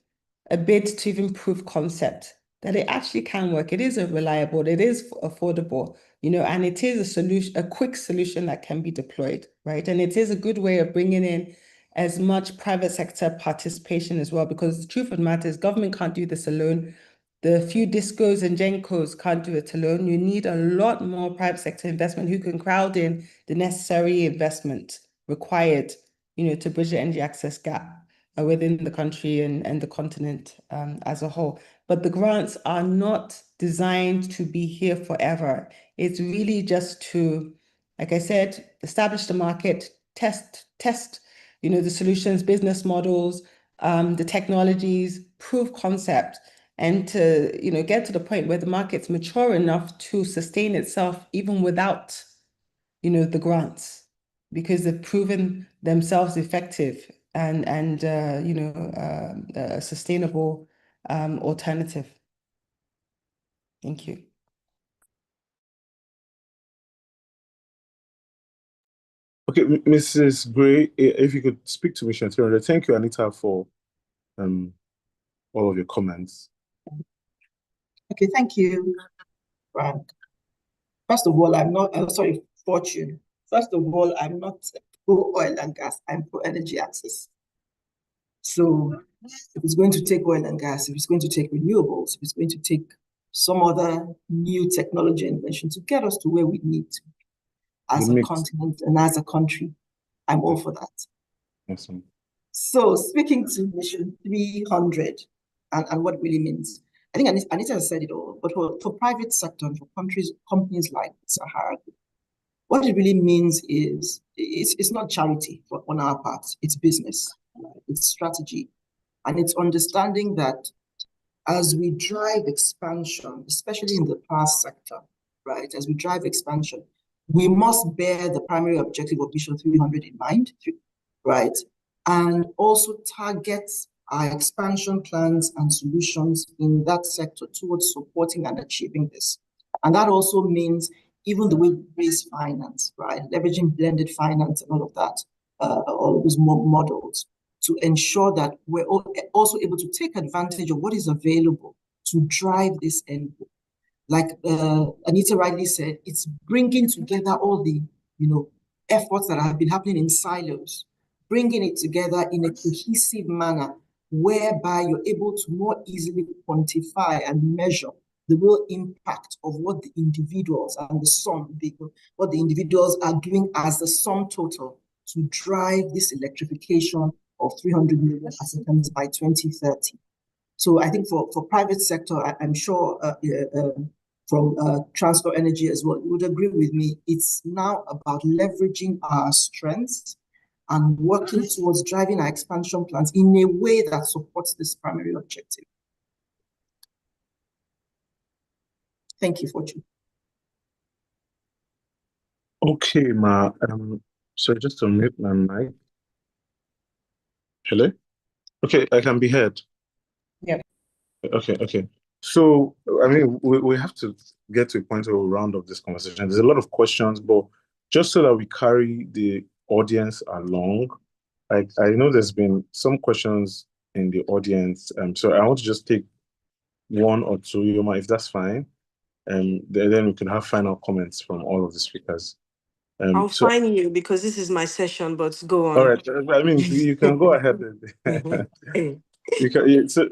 a bit to even prove concept that it actually can work. It is reliable, it is affordable, and it is a quick solution that can be deployed, right? And it is a good way of bringing in as much private sector participation as well, because the truth of the matter is government can't do this alone. The few discos and gencos can't do it alone. You need a lot more private sector investment who can crowd in the necessary investment required, to bridge the energy access gap within the country and the continent as a whole. But the grants are not designed to be here forever. It's really just to, like I said, establish the market, test, the solutions, business models, the technologies, prove concept, and to, get to the point where the market's mature enough to sustain itself even without, the grants, because they've proven themselves effective and a sustainable alternative. Thank you. Okay, Mrs. Gray, if you could speak to Mission 300. Thank you, Anita, for all of your comments. Okay, thank you, Frank. First of all, I'm not, sorry, Fortune. First of all, I'm not pro oil and gas, I'm pro energy access. So if it's going to take oil and gas, if it's going to take renewables, if it's going to take some other new technology invention to get us to where we need to as a continent and as a country, I'm all for that. Awesome. So speaking to Mission 300 and what it really means, I think Anita has said it all, but for private sector and for companies like Sahara, what it really means is it's not charity on our part, it's business, it's strategy, and it's understanding that as we drive expansion, especially in the power sector, right, as we drive expansion, we must bear the primary objective of Mission 300 in mind, right, and also target our expansion plans and solutions in that sector towards supporting and achieving this. And that also means even the way we raise finance, right, leveraging blended finance and all of that, all of those models, to ensure that we're also able to take advantage of what is available to drive this end goal. Like Anita rightly said, it's bringing together all the efforts that have been happening in silos, bringing it together in a cohesive manner whereby you're able to more easily quantify and measure the real impact of what the individuals and what the individuals are doing as the sum total to drive this electrification of 300 million Africans by 2030. So I think for private sector, I'm sure from Transfer Energy as well, you would agree with me, it's now about leveraging our strengths and working towards driving our expansion plans in a way that supports this primary objective. Thank you, Fortune. Okay, Ma. So just to mute my mic. Hello? Okay, I can be heard. Yep. Okay. So, I mean, we have to get to a point where we round up this conversation. There's a lot of questions, but just so that we carry the audience along, I know there's been some questions in the audience. So I want to just take one or two, Yoma, if that's fine. And then we can have final comments from all of the speakers. I'll find you because this is my session, but go on. All right. I mean, you can go ahead.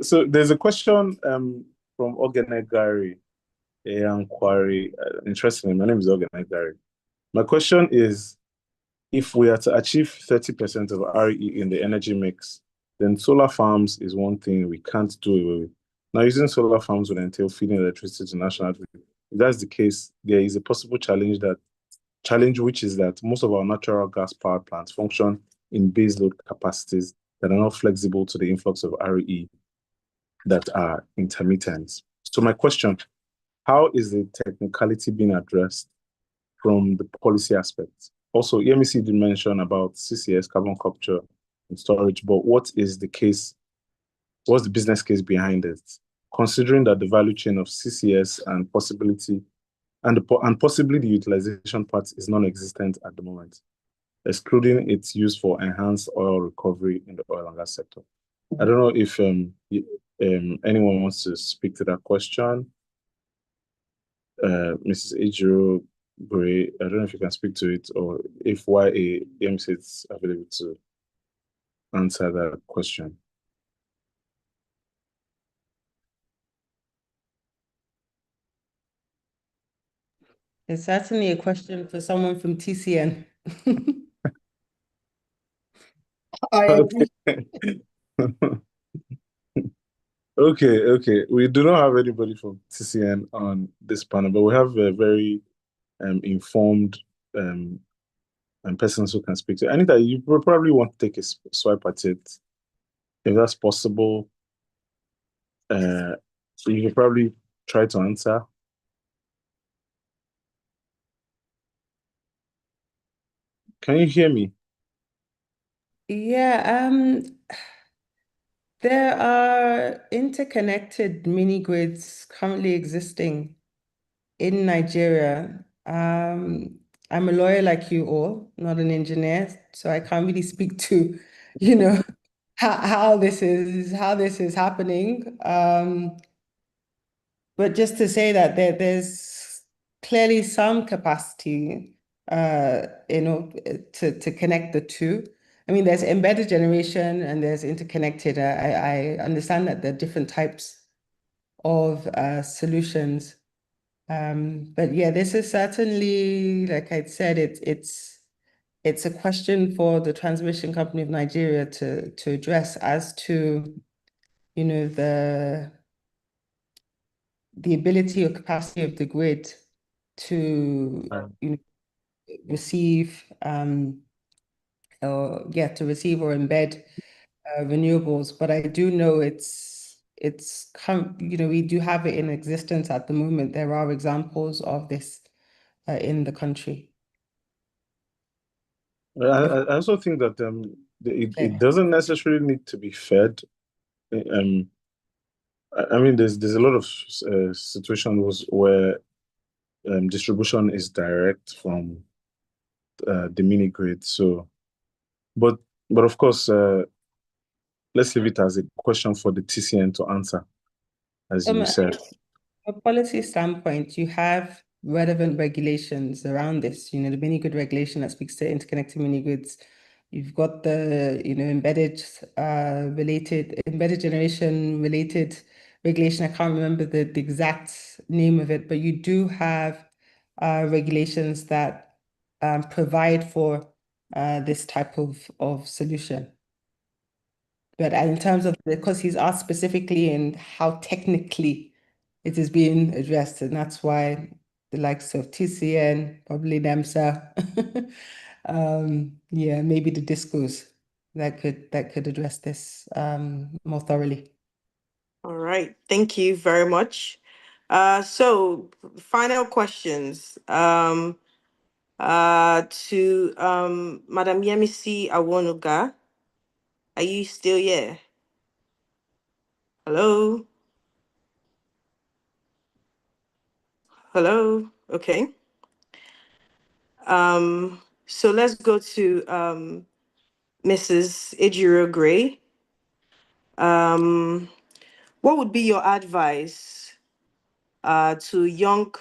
So there's a question from Ogene Gary, a inquiry. Interestingly, my name is Ogene Gary. My question is, if we are to achieve 30% of RE in the energy mix, then solar farms is one thing we can't do away with. Now, using solar farms would entail feeding electricity to national grid. If that's the case, there is a possible challenge, which is that most of our natural gas power plants function in base load capacities that are not flexible to the influx of RE that are intermittent. So my question, how is the technicality being addressed from the policy aspect? Also, EMEC did mention about CCS, carbon capture and storage, but what is the case? What's the business case behind it? Considering that the value chain of CCS and possibly the utilization part is non-existent at the moment, excluding its use for enhanced oil recovery in the oil and gas sector. I don't know if anyone wants to speak to that question. Mrs. Ejiro Gray, I don't know if you can speak to it or if YA EMC is available to answer that question? It's certainly a question for someone from TCN. I agree. Okay. We do not have anybody from TCN on this panel, but we have a very informed and persons who can speak to. Anita, you will probably want to take a swipe at it. If that's possible, you can probably try to answer. Can you hear me? Yeah, there are interconnected mini grids currently existing in Nigeria. I'm a lawyer like you all, not an engineer, so I can't really speak to, how this is happening. But just to say that there's clearly some capacity, to connect the two. I mean, there's embedded generation and there's interconnected. I understand that there are different types of solutions. But yeah, this is certainly, like I said, it's a question for the Transmission Company of Nigeria to address as to, the ability or capacity of the grid to, receive or embed renewables. But I do know we do have it in existence at the moment. There are examples of this in the country. I also think that it doesn't necessarily need to be fed. I mean, there's a lot of situations where distribution is direct from the mini grid. So, but of course, let's leave it as a question for the TCN to answer, as you said. From a policy standpoint, you have relevant regulations around this. The mini grid regulation that speaks to interconnected mini grids. You've got the embedded generation related regulation. I can't remember the exact name of it, but you do have regulations that provide for this type of solution. But in terms of, because he's asked specifically in how technically it is being addressed, and that's why the likes of TCN, probably NEMSA, maybe the discourse that could address this more thoroughly. All right, thank you very much. So final questions to Madam Yemisi Awonuga. Are you still here? Hello? Hello? Okay. So let's go to Mrs. Ejiro Gray. What would be your advice to young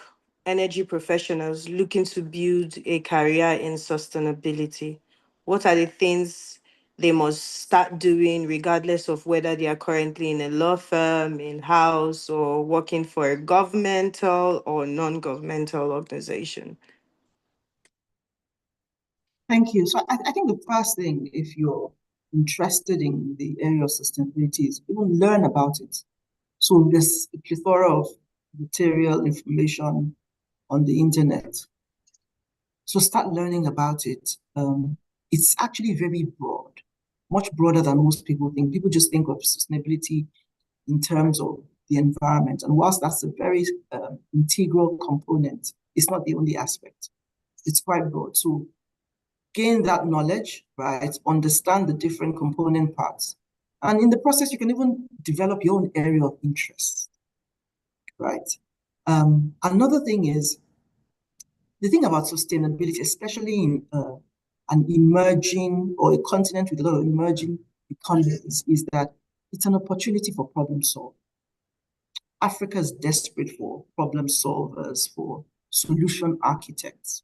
energy professionals looking to build a career in sustainability? What are the things they must start doing, regardless of whether they are currently in a law firm, in-house, or working for a governmental or non-governmental organization? Thank you. So I think the first thing, if you're interested in the area of sustainability, is even learn about it. So there's a plethora of material information on the internet. So start learning about it. It's actually very broad, much broader than most people think. People just think of sustainability in terms of the environment. And whilst that's a very integral component, it's not the only aspect. It's quite broad. So gain that knowledge, right? Understand the different component parts. And in the process, you can even develop your own area of interest, right? Another thing is, the thing about sustainability, especially in an emerging or a continent with a lot of emerging economies, is that it's an opportunity for problem solving. Africa is desperate for problem solvers, for solution architects.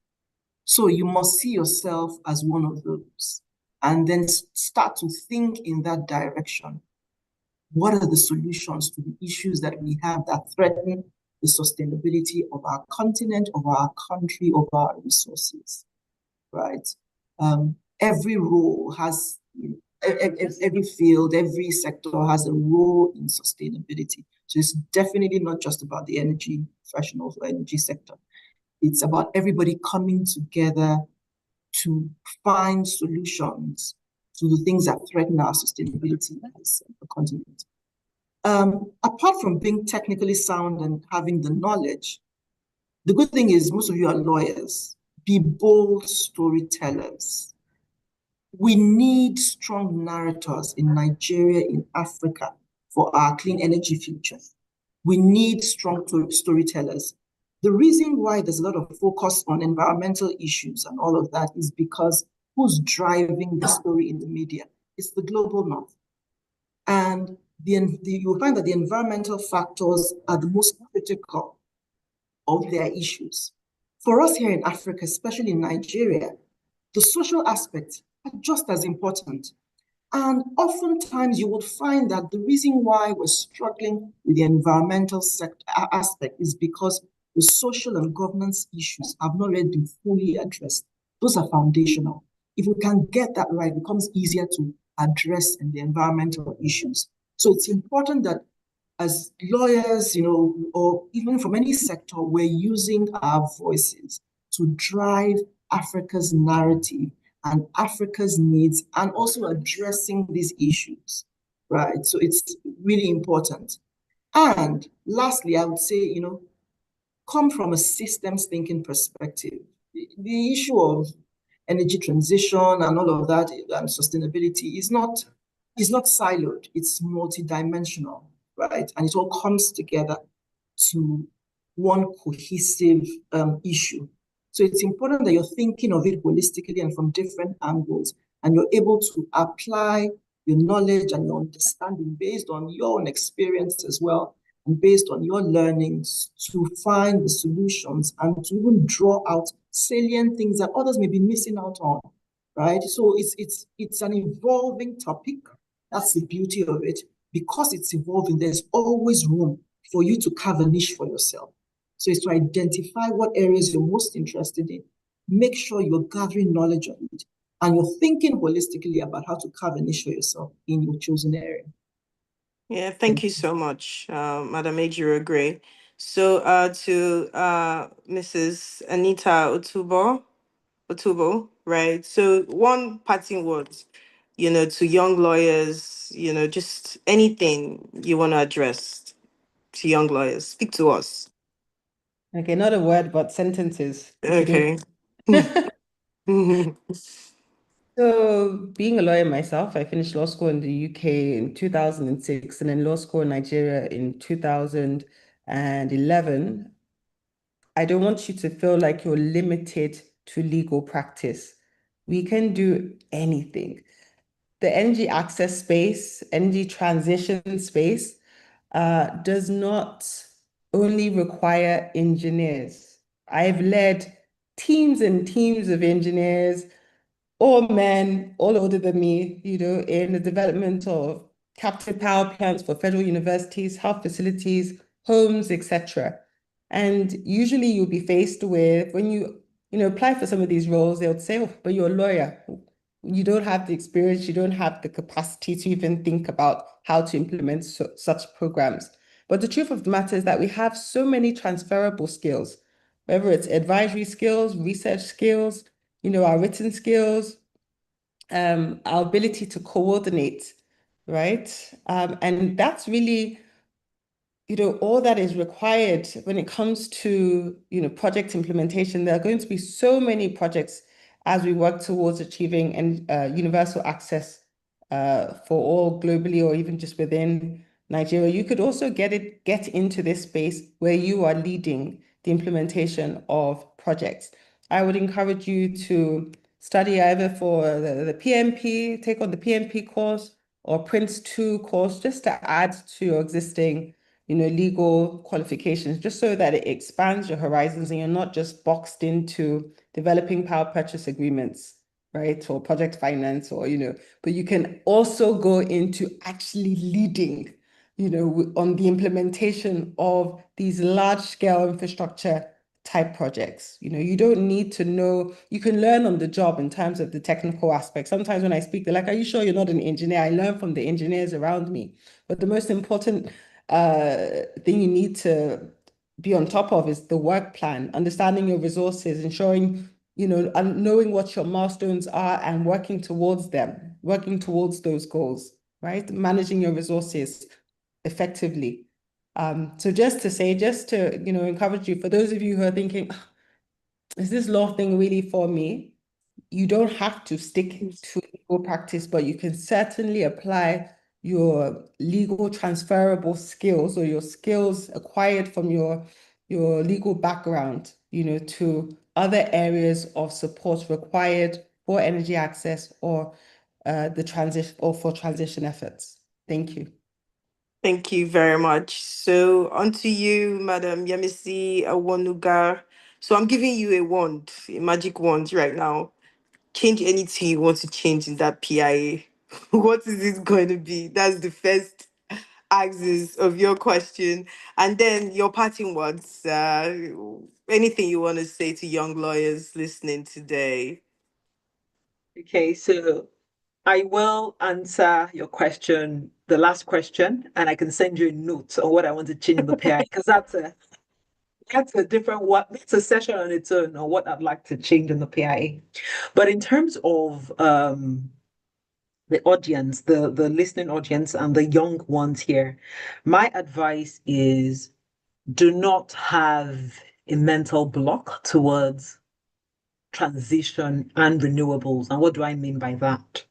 So you must see yourself as one of those. and then start to think in that direction. What are the solutions to the issues that we have that threaten the sustainability of our continent, of our country, of our resources, right? Every role has, every field, every sector has a role in sustainability. So it's definitely not just about the energy professionals or energy sector. It's about everybody coming together to find solutions to the things that threaten our sustainability as a continent. Apart from being technically sound and having the knowledge, the good thing is most of you are lawyers. Be bold storytellers. We need strong narrators in Nigeria, in Africa, for our clean energy future. We need strong storytellers. The reason why there's a lot of focus on environmental issues and all of that is because who's driving the story in the media? It's the global north. And you'll find that the environmental factors are the most critical of their issues. For us here in Africa, especially in Nigeria, the social aspects are just as important. And oftentimes you would find that the reason why we're struggling with the environmental aspect is because the social and governance issues have not yet been fully addressed. Those are foundational. If we can get that right, it becomes easier to address in the environmental issues. So it's important that as lawyers, or even from any sector, we're using our voices to drive Africa's narrative and Africa's needs, and also addressing these issues, right? So it's really important. And lastly, I would say, come from a systems thinking perspective. The issue of energy transition and all of that and sustainability is not siloed, it's multidimensional, right? And it all comes together to one cohesive issue. So it's important that you're thinking of it holistically and from different angles, and you're able to apply your knowledge and your understanding based on your own experience as well, and based on your learnings to find the solutions and to even draw out salient things that others may be missing out on, right? So it's an evolving topic. That's the beauty of it. Because it's evolving, there's always room for you to carve a niche for yourself. So it's to identify what areas you're most interested in, make sure you're gathering knowledge on it, and you're thinking holistically about how to carve a niche for yourself in your chosen area. Yeah, thank you so much, Madam Ejiro Gray. So to Mrs. Anita Otubo, right? So one parting word, to young lawyers, just anything you want to address to young lawyers. Speak to us. Okay, not a word, but sentences. Okay. So, being a lawyer myself, I finished law school in the UK in 2006 and then law school in Nigeria in 2011. I don't want you to feel like you're limited to legal practice. We can do anything. The energy access space, energy transition space, does not only require engineers. I've led teams and teams of engineers, all men, all older than me, in the development of captive power plants for federal universities, health facilities, homes, etc. And usually you'll be faced with, when you apply for some of these roles, they'll say, oh, but you're a lawyer. You don't have the experience, you don't have the capacity to even think about how to implement such programs. But the truth of the matter is that we have so many transferable skills, whether it's advisory skills, research skills, our written skills, our ability to coordinate, right? And that's really, all that is required when it comes to, project implementation. There are going to be so many projects as we work towards achieving universal access for all globally, or even just within Nigeria. You could also get into this space where you are leading the implementation of projects. I would encourage you to study either for the PMP, take on the PMP course, or Prince 2 course, just to add to your existing legal qualifications, just so that it expands your horizons and you're not just boxed into developing power purchase agreements right? Or project finance, or, but you can also go into actually leading, on the implementation of these large scale infrastructure type projects. You don't need to know, you can learn on the job in terms of the technical aspects. Sometimes when I speak, they're like, are you sure you're not an engineer? I learn from the engineers around me. But the most important thing you need to be on top of is the work plan, understanding your resources, ensuring, and knowing what your milestones are and working towards them, working towards those goals, right? Managing your resources effectively. So just to, encourage you, for those of you who are thinking, is this law thing really for me? You don't have to stick to legal practice, but you can certainly apply your legal transferable skills, or your skills acquired from your legal background, to other areas of support required for energy access, or the transition, or for transition efforts. Thank you. Thank you very much. So on to you, Madam Yemisi Awonuga. So I'm giving you a wand, a magic wand right now. Change anything you want to change in that PIA. What is it going to be? That's the first axis of your question. And then your parting words. Anything you want to say to young lawyers listening today? Okay, so I will answer your question, the last question, and I can send you a note on what I want to change in the PI, because that's a different what that's a session on its own on what I'd like to change in the PIA. But in terms of the audience, the listening audience and the young ones here, my advice is do not have a mental block towards transition and renewables. And what do I mean by that?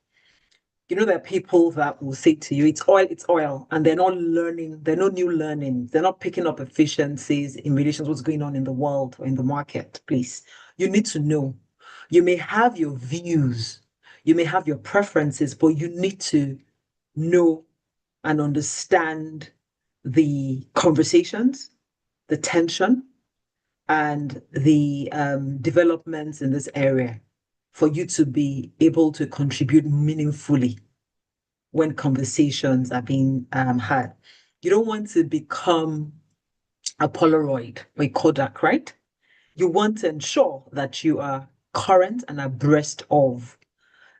There are people that will say to you, it's oil, and they're not learning, there are no new learnings, they're not picking up efficiencies in relation to what's going on in the world or in the market. Please, you need to know. You may have your views, you may have your preferences, but you need to know and understand the conversations, the tension, and the developments in this area for you to be able to contribute meaningfully when conversations are being had. You don't want to become a Polaroid or a Kodak, right? You want to ensure that you are current and abreast of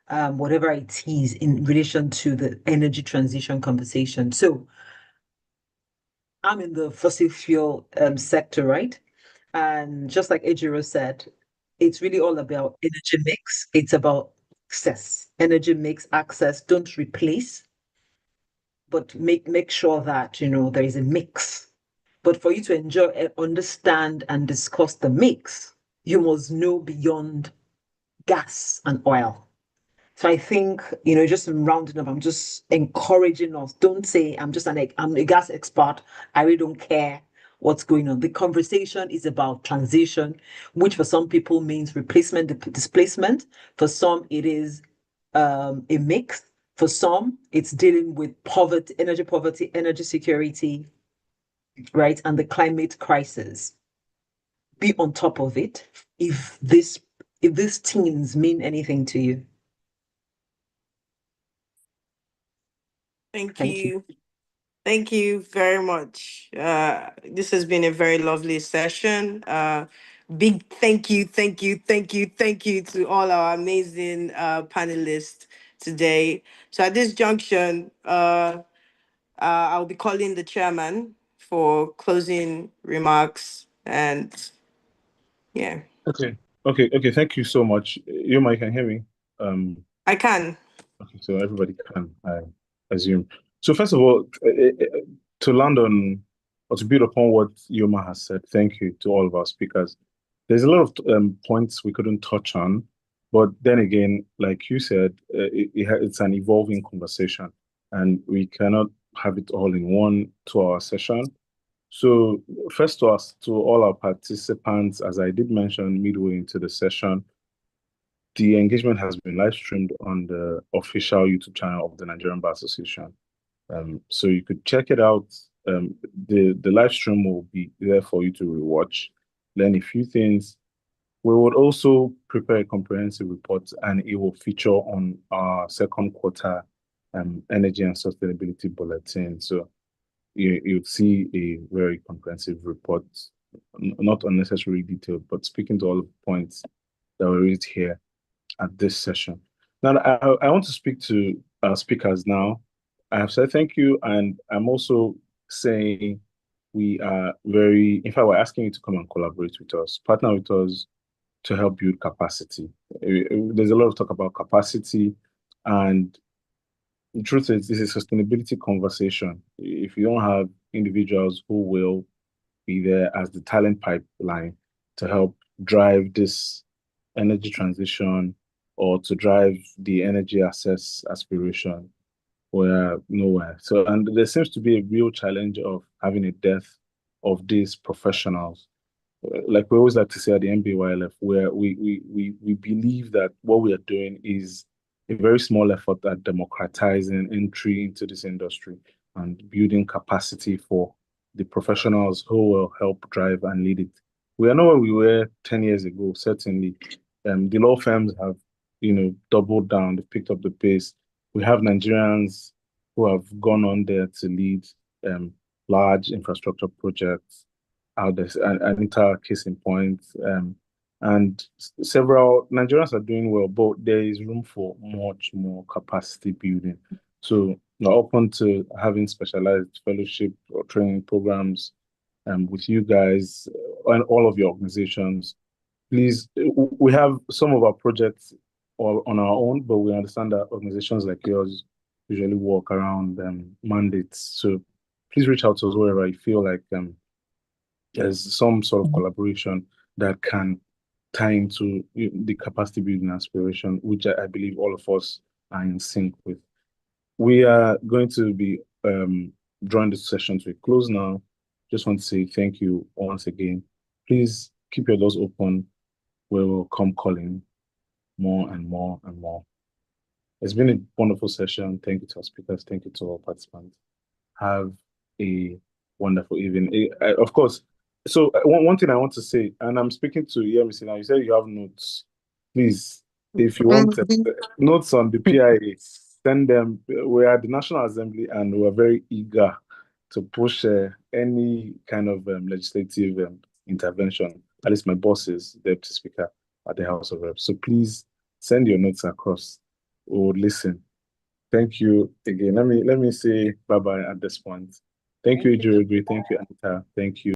whatever it is in relation to the energy transition conversation. So I'm in the fossil fuel sector, right? And just like Ejiro said, it's really all about energy mix. It's about access, energy mix, access. Don't replace, but make sure that there is a mix. But for you to enjoy, understand, and discuss the mix, you must know beyond gas and oil. So I think, just in rounding up, I'm just encouraging us. Don't say I'm a gas expert. I really don't care what's going on. The conversation is about transition, which for some people means replacement, displacement. For some, it is a mix. For some, it's dealing with poverty, energy security, right? And the climate crisis. Be on top of it if these themes mean anything to you. Thank Thank you. you. Thank you very much. This has been a very lovely session. Big thank you, thank you, thank you, thank you to all our amazing panelists today. So at this junction, I'll be calling the chairman for closing remarks, and yeah, Okay. Thank you so much. You can hear me. I can. Okay, so everybody can, I assume. So first of all, to land on or to build upon what Yoma has said, thank you to all of our speakers. There's a lot of points we couldn't touch on, but then again, like you said, it's an evolving conversation, and we cannot have it all in one 2-hour session. So first to us, to all our participants, as I did mention midway into the session, the engagement has been live streamed on the official YouTube channel of the Nigerian Bar Association. So you could check it out. The live stream will be there for you to rewatch, learn a few things, We would also prepare a comprehensive report, and it will feature on our second quarter energy and sustainability bulletin. So you'd see a very comprehensive report, not unnecessarily detailed, but speaking to all the points that were raised here at this session. Now, I want to speak to our speakers now. I have said thank you, and I'm also saying we are in fact, we're asking you to come and collaborate with us, partner with us to help build capacity. There's a lot of talk about capacity, and the truth is, this is a sustainability conversation. If you don't have individuals who will be there as the talent pipeline to help drive this energy transition or to drive the energy access aspiration, we're nowhere. So, and there seems to be a real challenge of having a dearth of these professionals. Like we always like to say at the NBA-YLF, where we believe that what we are doing is a very small effort at democratizing entry into this industry and building capacity for the professionals who will help drive and lead it. We are not where we were 10 years ago, certainly. The law firms have, doubled down, they've picked up the pace. We have Nigerians who have gone on there to lead large infrastructure projects out there. Anita, case in point, and several Nigerians are doing well, but there is room for much more capacity building. So we're open to having specialized fellowship or training programs with you guys and all of your organizations. Please, we have some of our projects on our own, but we understand that organizations like yours usually work around mandates. So please reach out to us wherever you feel like there's some sort of collaboration that can tie into the capacity building aspiration, which I believe all of us are in sync with. We are going to be drawing this session to a close now. Just want to say thank you once again. Please keep your doors open. We will come calling more and more and more. It's been a wonderful session. Thank you to our speakers. Thank you to all participants. Have a wonderful evening. Of course, so one thing I want to say, and I'm speaking to Yemisi now, you said you have notes. Please, if you want notes on the PIA, send them. We are at the National Assembly and we're very eager to push any kind of legislative intervention. At least my boss is the Deputy Speaker at the House of Reps. So please send your notes across. We will listen. Thank you again. Let me say bye-bye at this point. Thank you, Ijuru. Thank you, Anita. Thank you.